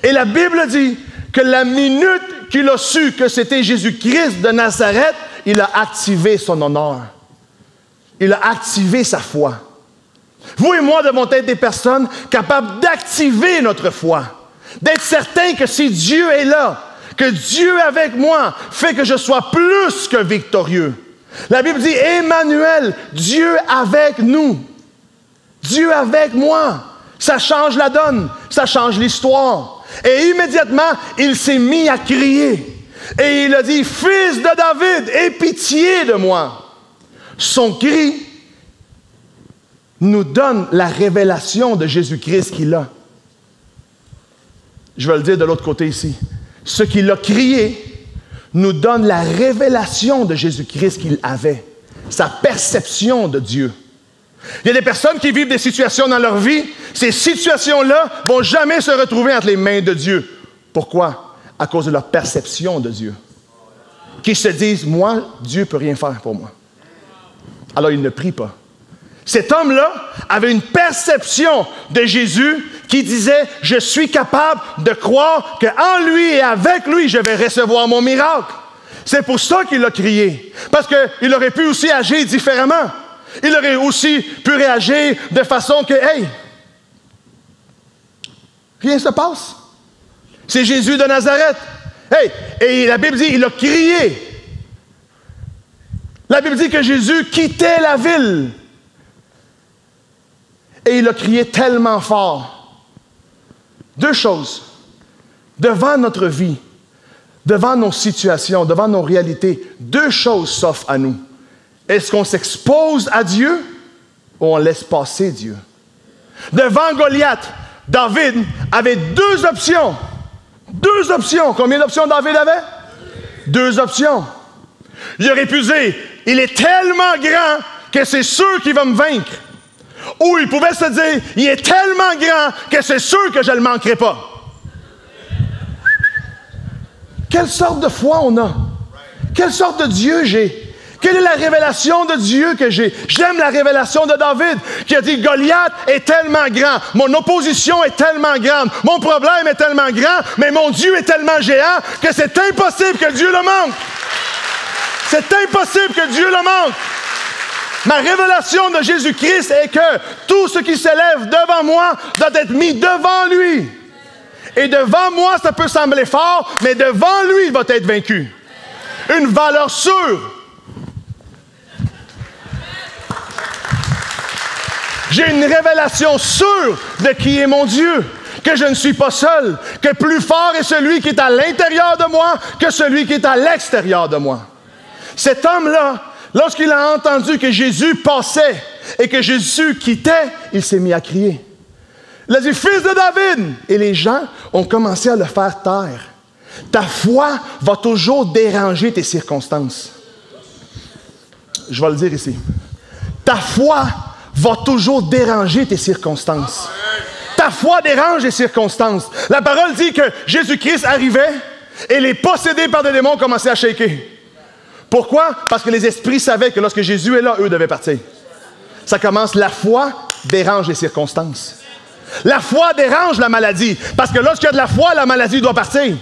Et la Bible dit que la minute qu'il a su que c'était Jésus-Christ de Nazareth, il a activé son honneur. Il a activé sa foi. Vous et moi devons être des personnes capables d'activer notre foi, d'être certains que si Dieu est là, que Dieu avec moi fait que je sois plus que victorieux. La Bible dit, Emmanuel, Dieu avec nous, Dieu avec moi. Ça change la donne, ça change l'histoire. Et immédiatement, il s'est mis à crier. Et il a dit, Fils de David, aie pitié de moi. Son cri nous donne la révélation de Jésus-Christ qu'il a. Je vais le dire de l'autre côté ici. Ce qu'il a crié nous donne la révélation de Jésus-Christ qu'il avait, sa perception de Dieu. Il y a des personnes qui vivent des situations dans leur vie, ces situations-là ne vont jamais se retrouver entre les mains de Dieu. Pourquoi? À cause de leur perception de Dieu. Qui se disent, moi, Dieu ne peut rien faire pour moi. Alors ils ne prient pas. Cet homme-là avait une perception de Jésus qui disait, je suis capable de croire qu'en lui et avec lui, je vais recevoir mon miracle. C'est pour ça qu'il a crié. Parce qu'il aurait pu aussi agir différemment. Il aurait aussi pu réagir de façon que, hey, rien ne se passe. C'est Jésus de Nazareth. Hey, et la Bible dit, il a crié. La Bible dit que Jésus quittait la ville. Et il a crié tellement fort. Deux choses. Devant notre vie, devant nos situations, devant nos réalités, deux choses s'offrent à nous. Est-ce qu'on s'expose à Dieu ou on laisse passer Dieu? Devant Goliath, David avait deux options. Deux options. Combien d'options David avait? Deux options. Il aurait pu dire, il est tellement grand que c'est sûr qu'il va me vaincre. Ou il pouvait se dire, il est tellement grand que c'est sûr que je ne le manquerai pas. Quelle sorte de foi on a? Quelle sorte de Dieu j'ai? Quelle est la révélation de Dieu que j'ai? J'aime la révélation de David qui a dit, Goliath est tellement grand, mon opposition est tellement grande, mon problème est tellement grand, mais mon Dieu est tellement géant que c'est impossible que Dieu le manque. C'est impossible que Dieu le manque. Ma révélation de Jésus-Christ est que tout ce qui s'élève devant moi doit être mis devant lui. Et devant moi, ça peut sembler fort, mais devant lui, il va être vaincu. Une valeur sûre. J'ai une révélation sûre de qui est mon Dieu. que je ne suis pas seul, que plus fort est celui qui est à l'intérieur de moi que celui qui est à l'extérieur de moi. Cet homme-là, lorsqu'il a entendu que Jésus passait et que Jésus quittait, il s'est mis à crier. Il a dit, « Fils de David! » Et les gens ont commencé à le faire taire. Ta foi va toujours déranger tes circonstances. Je vais le dire ici. Ta foi va toujours déranger tes circonstances. Ta foi dérange les circonstances. La parole dit que Jésus-Christ arrivait et les possédés par des démons commençaient à shaker. Pourquoi? Parce que les esprits savaient que lorsque Jésus est là, eux devaient partir. Ça commence, la foi dérange les circonstances. La foi dérange la maladie, parce que lorsqu'il y a de la foi, la maladie doit partir.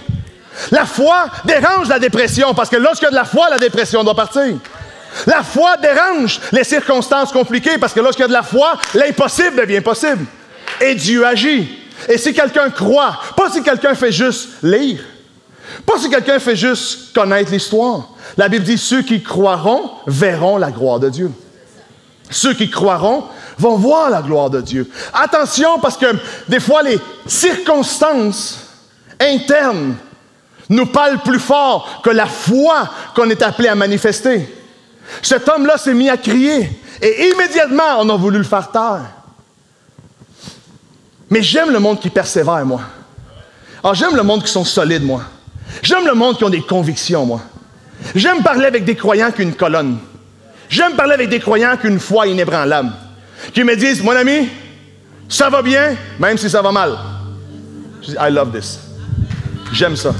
La foi dérange la dépression, parce que lorsqu'il y a de la foi, la dépression doit partir. La foi dérange les circonstances compliquées, parce que lorsqu'il y a de la foi, l'impossible devient possible. Et Dieu agit. Et si quelqu'un croit, pas si quelqu'un fait juste lire, pas si quelqu'un fait juste connaître l'histoire. La Bible dit, ceux qui croiront verront la gloire de Dieu. Ceux qui croiront vont voir la gloire de Dieu. Attention, parce que des fois, les circonstances internes nous parlent plus fort que la foi qu'on est appelé à manifester. Cet homme-là s'est mis à crier et immédiatement, on a voulu le faire taire. Mais j'aime le monde qui persévère, moi. Alors, j'aime le monde qui sont solides, moi. J'aime le monde qui ont des convictions, moi. J'aime parler avec des croyants qu'une colonne. J'aime parler avec des croyants qu'une foi inébranlable. Qui me disent, mon ami, ça va bien, même si ça va mal. Je dis, I love this. J'aime ça.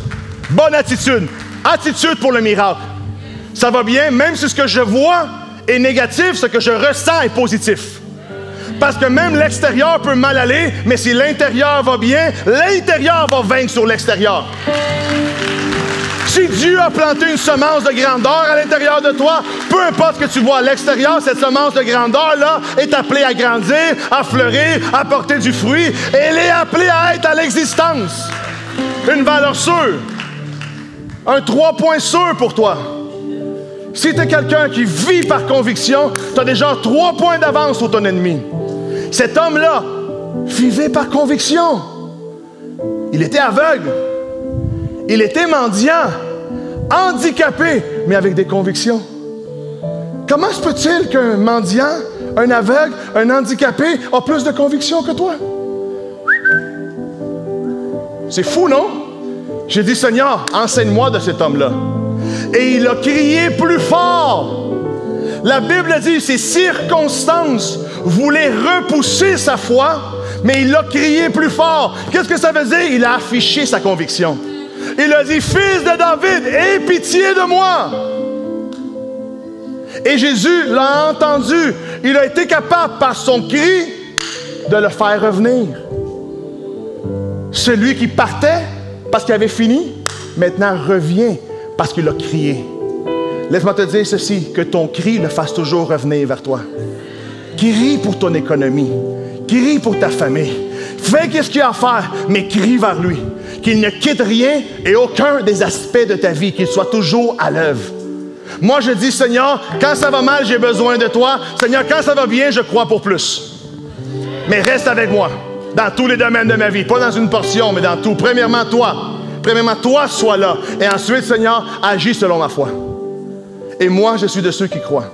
Bonne attitude. Attitude pour le miracle. Ça va bien, même si ce que je vois est négatif, ce que je ressens est positif. Parce que même l'extérieur peut mal aller, mais si l'intérieur va bien, l'intérieur va vaincre sur l'extérieur. Si Dieu a planté une semence de grandeur à l'intérieur de toi, peu importe ce que tu vois à l'extérieur, cette semence de grandeur-là est appelée à grandir, à fleurir, à porter du fruit. Et elle est appelée à être à l'existence. Une valeur sûre. Un 3 points sûr pour toi. Si tu es quelqu'un qui vit par conviction, tu as déjà 3 points d'avance sur ton ennemi. Cet homme-là vivait par conviction. Il était aveugle. Il était mendiant, handicapé, mais avec des convictions. Comment se peut-il qu'un mendiant, un aveugle, un handicapé a plus de convictions que toi? C'est fou, non? J'ai dit, Seigneur, enseigne-moi de cet homme-là. Et il a crié plus fort. La Bible dit, ses circonstances voulaient repousser sa foi, mais il a crié plus fort. Qu'est-ce que ça veut dire? Il a affiché sa conviction. Il a dit, « Fils de David, aie pitié de moi! » Et Jésus l'a entendu. Il a été capable, par son cri, de le faire revenir. Celui qui partait parce qu'il avait fini, maintenant revient parce qu'il a crié. Laisse-moi te dire ceci, que ton cri le fasse toujours revenir vers toi. Crie pour ton économie. Crie pour ta famille. Fais ce qu'il y a à faire, mais crie vers lui. Qu'il ne quitte rien et aucun des aspects de ta vie, qu'il soit toujours à l'œuvre. Moi, je dis, Seigneur, quand ça va mal, j'ai besoin de toi. Seigneur, quand ça va bien, je crois pour plus. Mais reste avec moi, dans tous les domaines de ma vie. Pas dans une portion, mais dans tout. Premièrement, toi. Premièrement, toi, sois là. Et ensuite, Seigneur, agis selon ma foi. Et moi, je suis de ceux qui croient.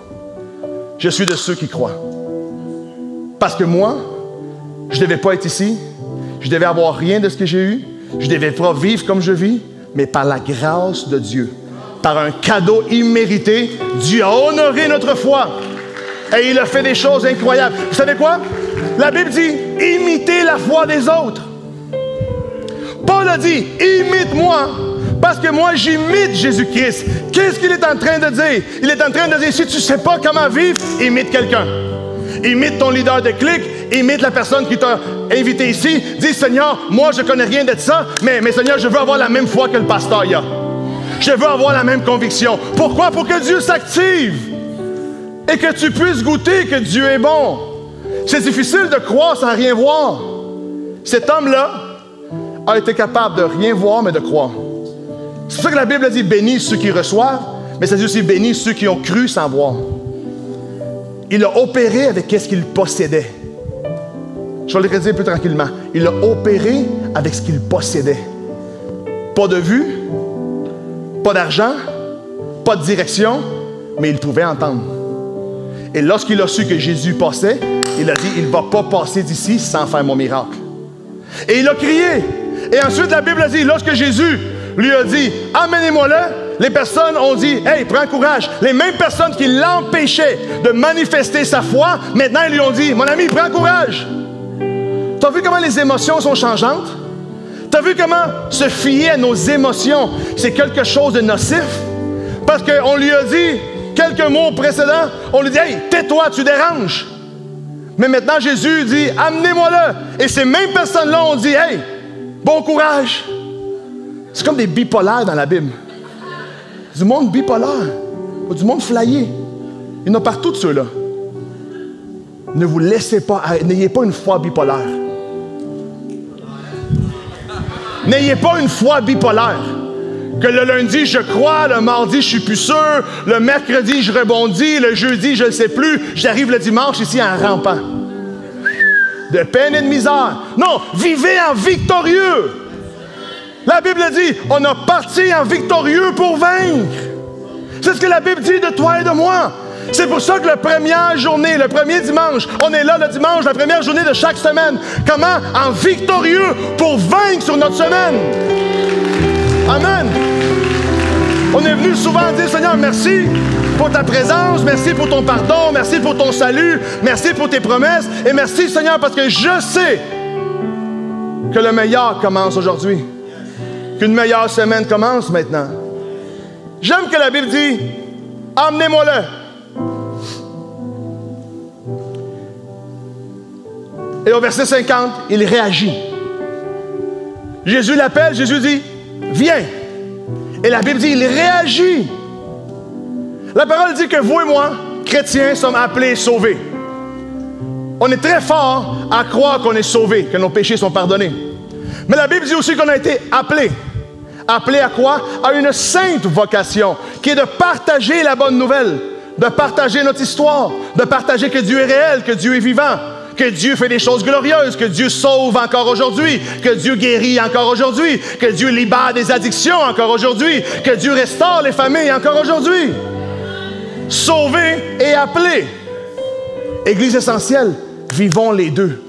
Je suis de ceux qui croient. Parce que moi, je ne devais pas être ici. Je devais avoir rien de ce que j'ai eu. Je ne devais pas vivre comme je vis, mais par la grâce de Dieu, par un cadeau immérité, Dieu a honoré notre foi. Et il a fait des choses incroyables. Vous savez quoi? La Bible dit, imitez la foi des autres. Paul a dit, imite-moi, parce que moi, j'imite Jésus-Christ. Qu'est-ce qu'il est en train de dire? Il est en train de dire, si tu ne sais pas comment vivre, imite quelqu'un. Imite ton leader de clique, imite la personne qui t'a invité ici. Dis, Seigneur, moi, je ne connais rien de ça, mais Seigneur, je veux avoir la même foi que le pasteur y a. Je veux avoir la même conviction. Pourquoi? Pour que Dieu s'active et que tu puisses goûter que Dieu est bon. C'est difficile de croire sans rien voir. Cet homme-là a été capable de rien voir, mais de croire. C'est pour ça que la Bible dit, bénis ceux qui reçoivent, mais ça dit aussi, bénis ceux qui ont cru sans voir. Il a opéré avec ce qu'il possédait. Je vais le redire plus tranquillement. Il a opéré avec ce qu'il possédait. Pas de vue, pas d'argent, pas de direction, mais il pouvait entendre. Et lorsqu'il a su que Jésus passait, il a dit, il ne va pas passer d'ici sans faire mon miracle. Et il a crié. Et ensuite, la Bible a dit, lorsque Jésus lui a dit, amenez-moi-le, les personnes ont dit, hey, prends courage. Les mêmes personnes qui l'empêchaient de manifester sa foi, maintenant, ils lui ont dit, mon ami, prends courage. Tu as vu comment les émotions sont changeantes? Tu as vu comment se fier à nos émotions, c'est quelque chose de nocif? Parce qu'on lui a dit quelques mots précédents, on lui dit, hey, tais-toi, tu déranges. Mais maintenant, Jésus dit, amenez-moi-le. Et ces mêmes personnes-là ont dit, hey, bon courage. C'est comme des bipolaires dans la Bible. Du monde bipolaire, ou du monde flyé. Il y en a partout de ceux-là. Ne vous laissez pas, n'ayez pas une foi bipolaire. N'ayez pas une foi bipolaire. Que le lundi, je crois, le mardi, je suis plus sûr, le mercredi, je rebondis, le jeudi, je ne sais plus, j'arrive le dimanche ici en rampant. De peine et de misère. Non, vivez en victorieux. La Bible dit, on a parti en victorieux pour vaincre. C'est ce que la Bible dit de toi et de moi. C'est pour ça que la première journée, le premier dimanche, on est là le dimanche, la première journée de chaque semaine. Comment? En victorieux pour vaincre sur notre semaine. Amen. On est venu souvent dire, Seigneur, merci pour ta présence, merci pour ton pardon, merci pour ton salut, merci pour tes promesses, et merci, Seigneur, parce que je sais que le meilleur commence aujourd'hui, qu'une meilleure semaine commence maintenant. J'aime que la Bible dit, emmenez-moi-le. Et au verset 50, il réagit. Jésus l'appelle, Jésus dit, viens. Et la Bible dit, il réagit. La parole dit que vous et moi, chrétiens, sommes appelés sauvés. On est très fort à croire qu'on est sauvés, que nos péchés sont pardonnés. Mais la Bible dit aussi qu'on a été appelés. Appelés à quoi? À une sainte vocation, qui est de partager la bonne nouvelle, de partager notre histoire, de partager que Dieu est réel, que Dieu est vivant, que Dieu fait des choses glorieuses, que Dieu sauve encore aujourd'hui, que Dieu guérit encore aujourd'hui, que Dieu libère des addictions encore aujourd'hui, que Dieu restaure les familles encore aujourd'hui. Sauvé et appelé. Église essentielle, vivons les deux.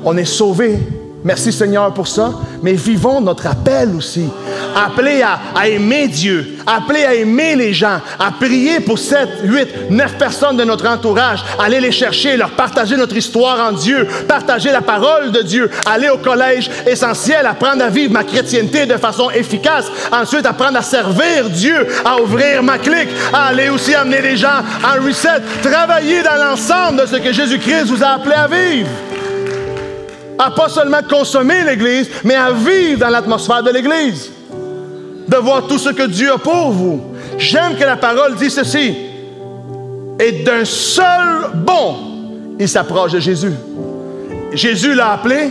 On est sauvés. Merci Seigneur pour ça, mais vivons notre appel aussi. Appelés à aimer Dieu, appelés à aimer les gens, à prier pour 7, 8, 9 personnes de notre entourage, aller les chercher, leur partager notre histoire en Dieu, partager la parole de Dieu, aller au collège essentiel, apprendre à vivre ma chrétienté de façon efficace, ensuite apprendre à servir Dieu, à ouvrir ma clique, à aller aussi amener les gens en reset, travailler dans l'ensemble de ce que Jésus-Christ vous a appelé à vivre. À pas seulement consommer l'Église, mais à vivre dans l'atmosphère de l'Église. De voir tout ce que Dieu a pour vous. J'aime que la parole dit ceci. Et d'un seul bond, il s'approche de Jésus. Jésus l'a appelé,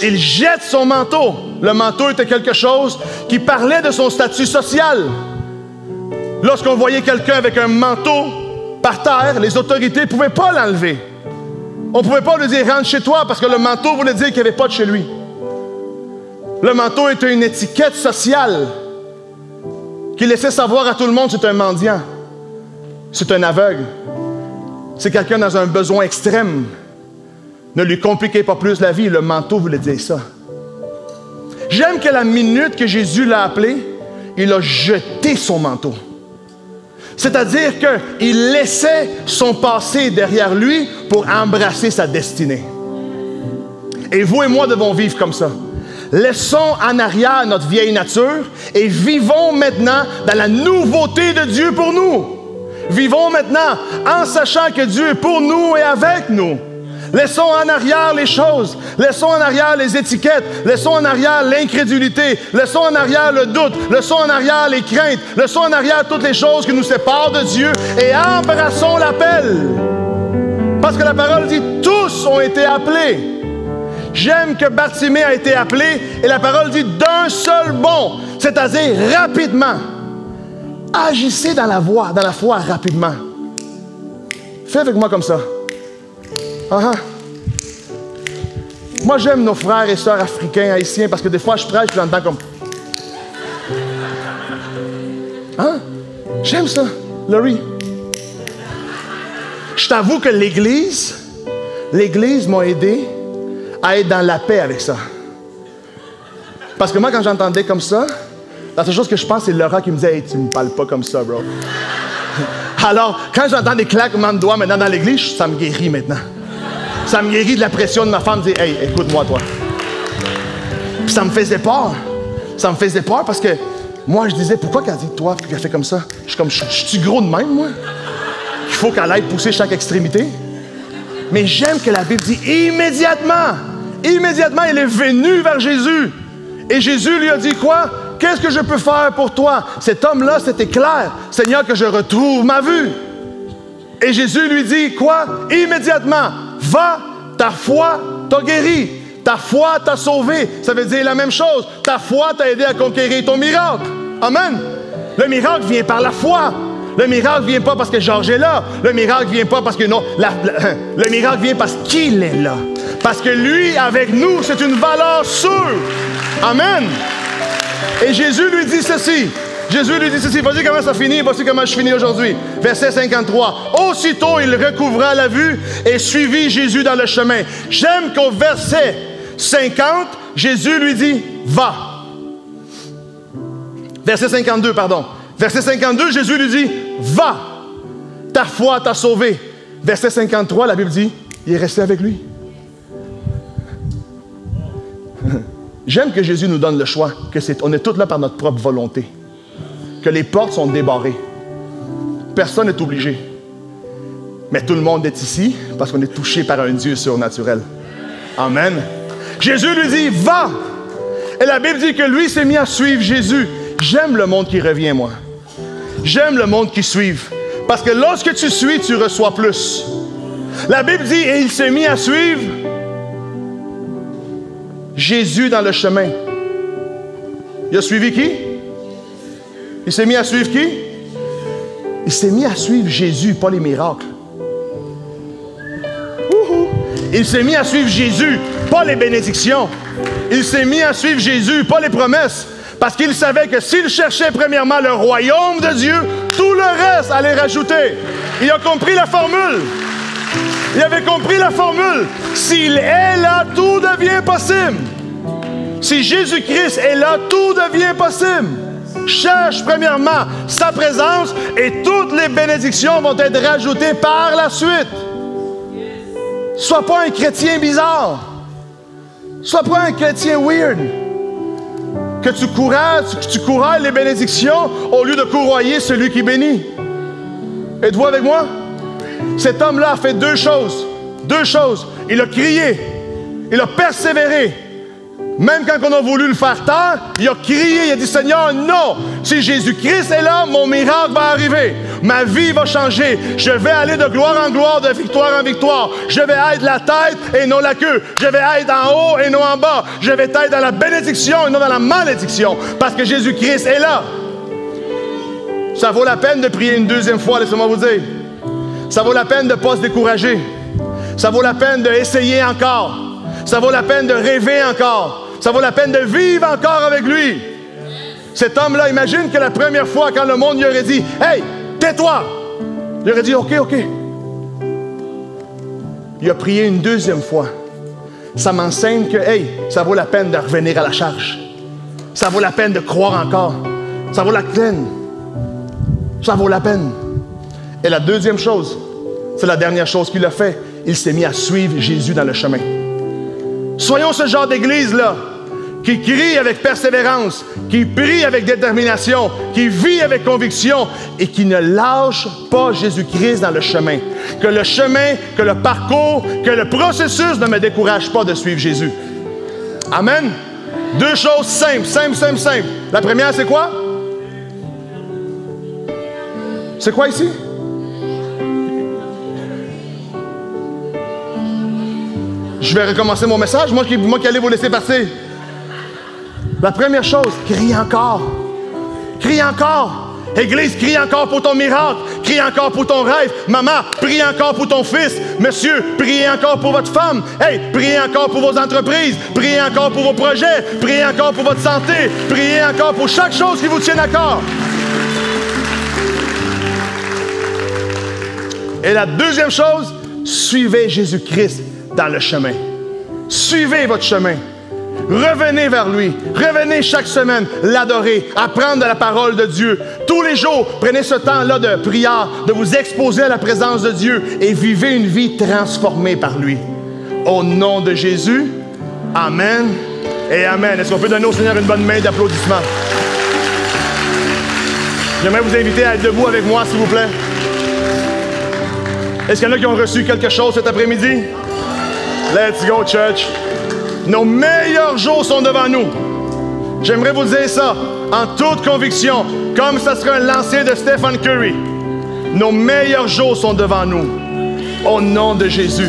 il jette son manteau. Le manteau était quelque chose qui parlait de son statut social. Lorsqu'on voyait quelqu'un avec un manteau par terre, les autorités ne pouvaient pas l'enlever. On ne pouvait pas lui dire « rentre chez toi » parce que le manteau voulait dire qu'il n'y avait pas de chez lui. Le manteau était une étiquette sociale qui laissait savoir à tout le monde c'est un mendiant, c'est un aveugle, c'est quelqu'un dans un besoin extrême. Ne lui compliquez pas plus la vie, le manteau voulait dire ça. J'aime que la minute que Jésus l'a appelé, il a jeté son manteau. C'est-à-dire qu'il laissait son passé derrière lui pour embrasser sa destinée. Et vous et moi devons vivre comme ça. Laissons en arrière notre vieille nature et vivons maintenant dans la nouveauté de Dieu pour nous. Vivons maintenant en sachant que Dieu est pour nous et avec nous. Laissons en arrière les choses, laissons en arrière les étiquettes, laissons en arrière l'incrédulité, laissons en arrière le doute, laissons en arrière les craintes, laissons en arrière toutes les choses qui nous séparent de Dieu et embrassons l'appel. Parce que la parole dit « tous ont été appelés ». J'aime que Bartimée a été appelé et la parole dit « d'un seul bond », c'est-à-dire rapidement. Agissez dans la foi rapidement. Fais avec moi comme ça. Moi, j'aime nos frères et sœurs africains, haïtiens, parce que des fois, je prêche, puis j'entends comme... Hein? J'aime ça, Laurie. Je t'avoue que l'Église m'a aidé à être dans la paix avec ça. Parce que moi, quand j'entendais comme ça, la seule chose que je pense, c'est Laura qui me disait « Hey, tu me parles pas comme ça, bro. » Alors, quand j'entends des claquements de doigts maintenant dans l'Église, ça me guérit maintenant. Ça me guérit de la pression de ma femme de dire « Hey, écoute-moi, toi. » Puis ça me faisait peur. Ça me faisait peur parce que moi, je disais « Pourquoi qu'elle dit toi, qu'elle fait comme ça? » Je suis comme « Je suis gros de même, moi? Il faut qu'elle aille pousser chaque extrémité. » Mais j'aime que la Bible dit immédiatement, il est venu vers Jésus. Et Jésus lui a dit quoi? Qu'est-ce que je peux faire pour toi? Cet homme-là, c'était clair. Seigneur, que je retrouve ma vue. Et Jésus lui dit quoi? Immédiatement, va, ta foi t'a guéri. Ta foi t'a sauvé. Ça veut dire la même chose. Ta foi t'a aidé à conquérir ton miracle. Amen. Le miracle vient par la foi. Le miracle vient pas parce que Georges est là. Le miracle vient pas parce que non. Le miracle vient parce qu'il est là. Parce que lui, avec nous, c'est une valeur sûre. Amen. Et Jésus lui dit ceci. Voici comment ça finit, voici comment je finis aujourd'hui. Verset 53. Aussitôt, il recouvra la vue et suivit Jésus dans le chemin. J'aime qu'au verset 50, Jésus lui dit, va. Verset 52, pardon. Verset 52, Jésus lui dit, va. Ta foi t'a sauvé. Verset 53, la Bible dit, il est resté avec lui. J'aime que Jésus nous donne le choix, on est tous là par notre propre volonté, que les portes sont débarrées. Personne n'est obligé. Mais tout le monde est ici parce qu'on est touché par un Dieu surnaturel. Amen. Jésus lui dit, va. Et la Bible dit que lui s'est mis à suivre Jésus. J'aime le monde qui revient, moi. J'aime le monde qui suit. Parce que lorsque tu suis, tu reçois plus. La Bible dit, et il s'est mis à suivre Jésus dans le chemin. Il a suivi qui? Il s'est mis à suivre qui? Il s'est mis à suivre Jésus, pas les miracles. Il s'est mis à suivre Jésus, pas les bénédictions. Il s'est mis à suivre Jésus, pas les promesses. Parce qu'il savait que s'il cherchait premièrement le royaume de Dieu, tout le reste allait rajouter. Il a compris la formule. Il avait compris la formule. S'il est là, tout devient possible. Si Jésus-Christ est là, tout devient possible. Cherche premièrement sa présence et toutes les bénédictions vont être rajoutées par la suite. Sois pas un chrétien bizarre. Sois pas un chrétien weird. Que tu courroies les bénédictions au lieu de courroyer celui qui bénit. Êtes-vous avec moi? Cet homme-là a fait deux choses. Il a crié. Il a persévéré. Même quand on a voulu le faire taire, il a crié, il a dit, Seigneur, non! Si Jésus-Christ est là, mon miracle va arriver. Ma vie va changer. Je vais aller de gloire en gloire, de victoire en victoire. Je vais être la tête et non la queue. Je vais être en haut et non en bas. Je vais être dans la bénédiction et non dans la malédiction. Parce que Jésus-Christ est là. Ça vaut la peine de prier une deuxième fois, laissez-moi vous dire. Ça vaut la peine de ne pas se décourager. Ça vaut la peine d'essayer encore. Ça vaut la peine de rêver encore. Ça vaut la peine de vivre encore avec lui. Cet homme-là, imagine que la première fois, quand le monde lui aurait dit « Hey, tais-toi! » Il aurait dit « OK. » Il a prié une deuxième fois. Ça m'enseigne que, hey, ça vaut la peine de revenir à la charge. Ça vaut la peine de croire encore. Ça vaut la peine. Ça vaut la peine. Et la deuxième chose, c'est la dernière chose qu'il a fait. Il s'est mis à suivre Jésus dans le chemin. Soyons ce genre d'église-là, qui crie avec persévérance, qui prie avec détermination, qui vit avec conviction et qui ne lâche pas Jésus-Christ dans le chemin. Que le chemin, que le parcours, que le processus ne me décourage pas de suivre Jésus. Amen. Deux choses simples. La première, c'est quoi? C'est quoi ici? Je vais recommencer mon message, moi qui allais vous laisser passer. La première chose, crie encore. Crie encore. Église, crie encore pour ton miracle. Crie encore pour ton rêve. Maman, prie encore pour ton fils. Monsieur, priez encore pour votre femme. Hey, priez encore pour vos entreprises. Priez encore pour vos projets. Priez encore pour votre santé. Priez encore pour chaque chose qui vous tienne à cœur. Et la deuxième chose, suivez Jésus-Christ dans le chemin. Suivez votre chemin. Revenez vers lui. Revenez chaque semaine l'adorer, apprendre de la parole de Dieu. Tous les jours, prenez ce temps-là de prière, de vous exposer à la présence de Dieu et vivez une vie transformée par lui. Au nom de Jésus, amen et amen. Est-ce qu'on peut donner au Seigneur une bonne main d'applaudissement? J'aimerais vous inviter à être debout avec moi, s'il vous plaît. Est-ce qu'il y en a qui ont reçu quelque chose cet après-midi? Let's go, church. Nos meilleurs jours sont devant nous. J'aimerais vous dire ça en toute conviction, comme ça serait un lancer de Stephen Curry. Nos meilleurs jours sont devant nous. Au nom de Jésus.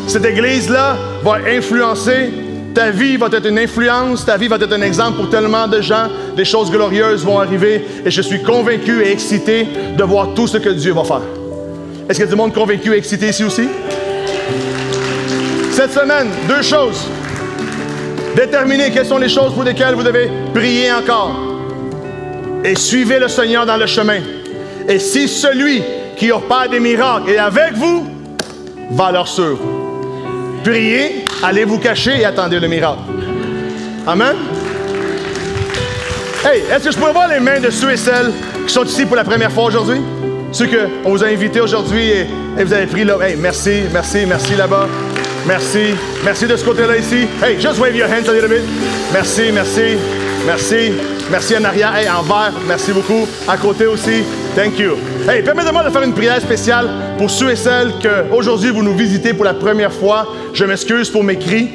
Cette église-là va influencer. Ta vie va être une influence. Ta vie va être un exemple pour tellement de gens. Des choses glorieuses vont arriver. Et je suis convaincu et excité de voir tout ce que Dieu va faire. Est-ce qu'il y a du monde convaincu et excité ici aussi? Cette semaine, deux choses. Déterminez quelles sont les choses pour lesquelles vous devez prier encore. Et suivez le Seigneur dans le chemin. Et si celui qui opère des miracles est avec vous, valeur sûre. Priez, allez vous cacher et attendez le miracle. Amen? Hey, est-ce que je pourrais voir les mains de ceux et celles qui sont ici pour la première fois aujourd'hui? Ceux qu'on vous a invités aujourd'hui et vous avez pris là. Hey, merci, merci, merci là-bas. Merci. Merci de ce côté-là ici. Hey, just wave your hands a little bit. Merci, merci, merci. Merci en arrière. Hey, en vert. Merci beaucoup. À côté aussi. Thank you. Hey, permettez-moi de faire une prière spéciale pour ceux et celles qu'aujourd'hui vous nous visitez pour la première fois. Je m'excuse pour mes cris.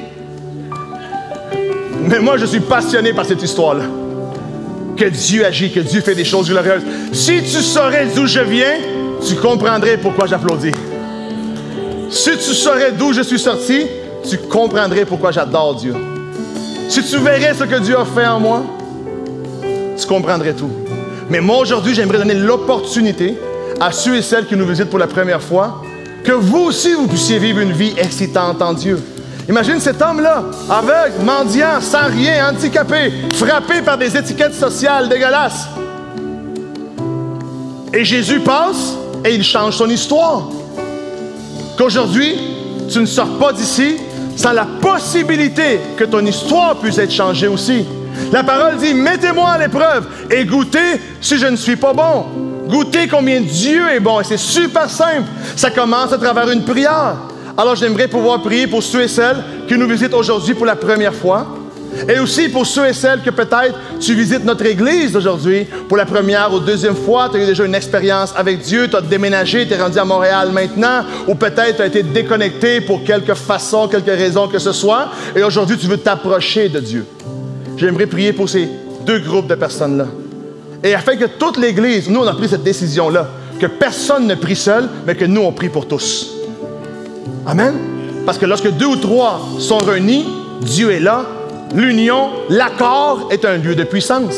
Mais moi, je suis passionné par cette histoire-là. Que Dieu agit, que Dieu fait des choses glorieuses. Si tu saurais d'où je viens, tu comprendrais pourquoi j'applaudis. Si tu saurais d'où je suis sorti, tu comprendrais pourquoi j'adore Dieu. Si tu verrais ce que Dieu a fait en moi, tu comprendrais tout. Mais moi, aujourd'hui, j'aimerais donner l'opportunité à ceux et celles qui nous visitent pour la première fois, que vous aussi, vous puissiez vivre une vie excitante en Dieu. Imagine cet homme-là, aveugle, mendiant, sans rien, handicapé, frappé par des étiquettes sociales dégueulasses. Et Jésus passe et il change son histoire. Qu'aujourd'hui, tu ne sors pas d'ici sans la possibilité que ton histoire puisse être changée aussi. La parole dit, mettez-moi à l'épreuve et goûtez si je ne suis pas bon. Goûtez combien Dieu est bon. Et c'est super simple. Ça commence à travers une prière. Alors, j'aimerais pouvoir prier pour ceux et celles qui nous visitent aujourd'hui pour la première fois. Et aussi pour ceux et celles que peut-être tu visites notre église aujourd'hui pour la première ou deuxième fois. Tu as eu déjà une expérience avec Dieu, tu as déménagé, tu es rendu à Montréal maintenant. Ou peut-être tu as été déconnecté pour quelque façon, quelque raison que ce soit. Et aujourd'hui, tu veux t'approcher de Dieu. J'aimerais prier pour ces deux groupes de personnes-là. Et afin que toute l'église, nous on a pris cette décision-là, que personne ne prie seul, mais que nous on prie pour tous. Amen? Parce que lorsque 2 ou 3 sont réunis, Dieu est là. L'union, l'accord est un lieu de puissance.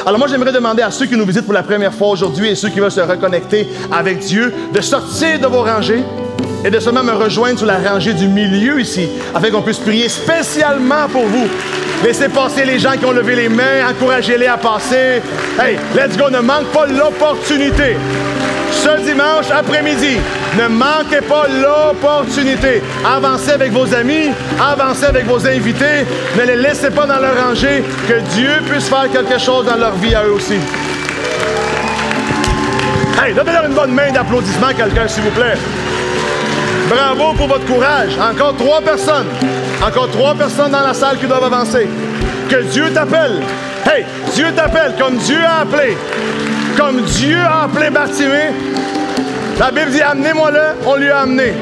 Alors moi, j'aimerais demander à ceux qui nous visitent pour la première fois aujourd'hui et ceux qui veulent se reconnecter avec Dieu, de sortir de vos rangées et de seulement me rejoindre sur la rangée du milieu ici, afin qu'on puisse prier spécialement pour vous. Laissez passer les gens qui ont levé les mains, encouragez-les à passer. Hey, let's go, ne manque pas l'opportunité. Ce dimanche après-midi, ne manquez pas l'opportunité. Avancez avec vos amis, avancez avec vos invités. Ne les laissez pas dans leur rangée. Que Dieu puisse faire quelque chose dans leur vie à eux aussi. Hey, donnez-leur une bonne main d'applaudissement à quelqu'un, s'il vous plaît. Bravo pour votre courage. Encore 3 personnes. Encore 3 personnes dans la salle qui doivent avancer. Que Dieu t'appelle. Hey, Dieu t'appelle comme Dieu a appelé. Comme Dieu a appelé Bartimée. La Bible dit, amenez-moi-le, on lui a amené.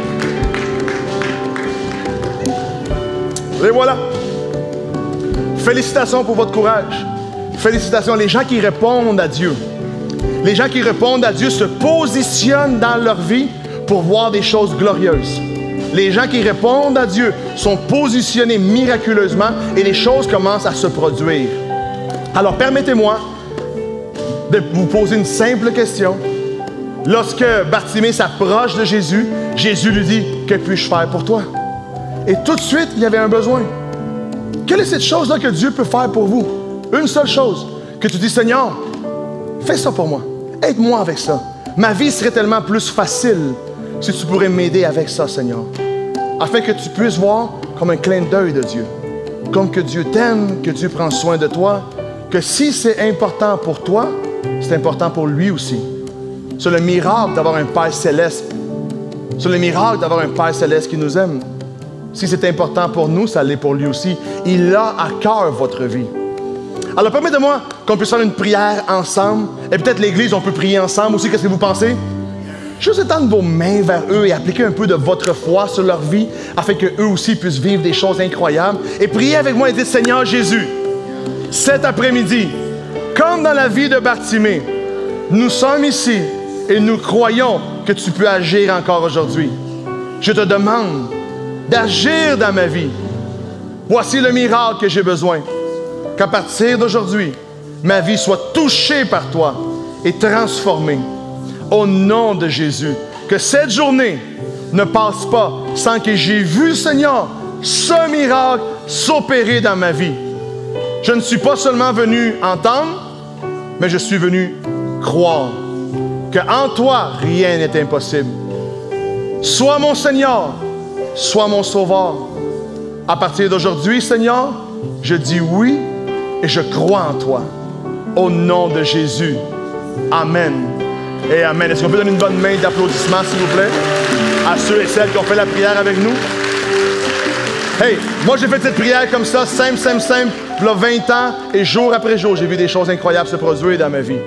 Et voilà. Félicitations pour votre courage. Félicitations. Les gens qui répondent à Dieu. Les gens qui répondent à Dieu se positionnent dans leur vie pour voir des choses glorieuses. Les gens qui répondent à Dieu sont positionnés miraculeusement et les choses commencent à se produire. Alors permettez-moi de vous poser une simple question. Lorsque Bartimée s'approche de Jésus, Jésus lui dit, « Que puis-je faire pour toi? » Et tout de suite, il y avait un besoin. Quelle est cette chose-là que Dieu peut faire pour vous? Une seule chose, que tu dis, « Seigneur, fais ça pour moi. Aide-moi avec ça. Ma vie serait tellement plus facile si tu pourrais m'aider avec ça, Seigneur. » Afin que tu puisses voir comme un clin d'œil de Dieu. Comme que Dieu t'aime, que Dieu prend soin de toi, que si c'est important pour toi, c'est important pour lui aussi. C'est le miracle d'avoir un Père céleste. C'est le miracle d'avoir un Père céleste qui nous aime. Si c'est important pour nous, ça l'est pour lui aussi. Il a à cœur votre vie. Alors permettez-moi qu'on puisse faire une prière ensemble. Et peut-être l'Église, on peut prier ensemble aussi. Qu'est-ce que vous pensez? Juste étendre vos mains vers eux et appliquer un peu de votre foi sur leur vie afin qu'eux aussi puissent vivre des choses incroyables. Et priez avec moi et dites, Seigneur Jésus, cet après-midi, comme dans la vie de Bartimée, nous sommes ici et nous croyons que tu peux agir encore aujourd'hui. Je te demande d'agir dans ma vie. Voici le miracle que j'ai besoin. Qu'à partir d'aujourd'hui, ma vie soit touchée par toi et transformée. Au nom de Jésus, que cette journée ne passe pas sans que j'ai vu, Seigneur, ce miracle s'opérer dans ma vie. Je ne suis pas seulement venu entendre, mais je suis venu croire qu'en toi, rien n'est impossible. Sois mon Seigneur, sois mon Sauveur. À partir d'aujourd'hui, Seigneur, je dis oui et je crois en toi. Au nom de Jésus. Amen. Et amen. Est-ce qu'on peut donner une bonne main d'applaudissement, s'il vous plaît, à ceux et celles qui ont fait la prière avec nous? Hey, moi j'ai fait cette prière comme ça, simple, il y a 20 ans, et jour après jour, j'ai vu des choses incroyables se produire dans ma vie.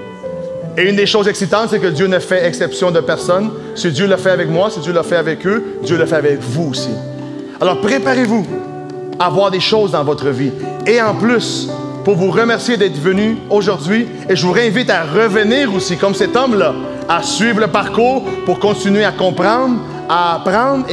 Et une des choses excitantes, c'est que Dieu ne fait exception de personne. Si Dieu l'a fait avec moi, si Dieu l'a fait avec eux, Dieu le fait avec vous aussi. Alors préparez-vous à voir des choses dans votre vie. Et en plus, pour vous remercier d'être venu aujourd'hui, et je vous réinvite à revenir aussi, comme cet homme-là, à suivre le parcours pour continuer à comprendre, à apprendre.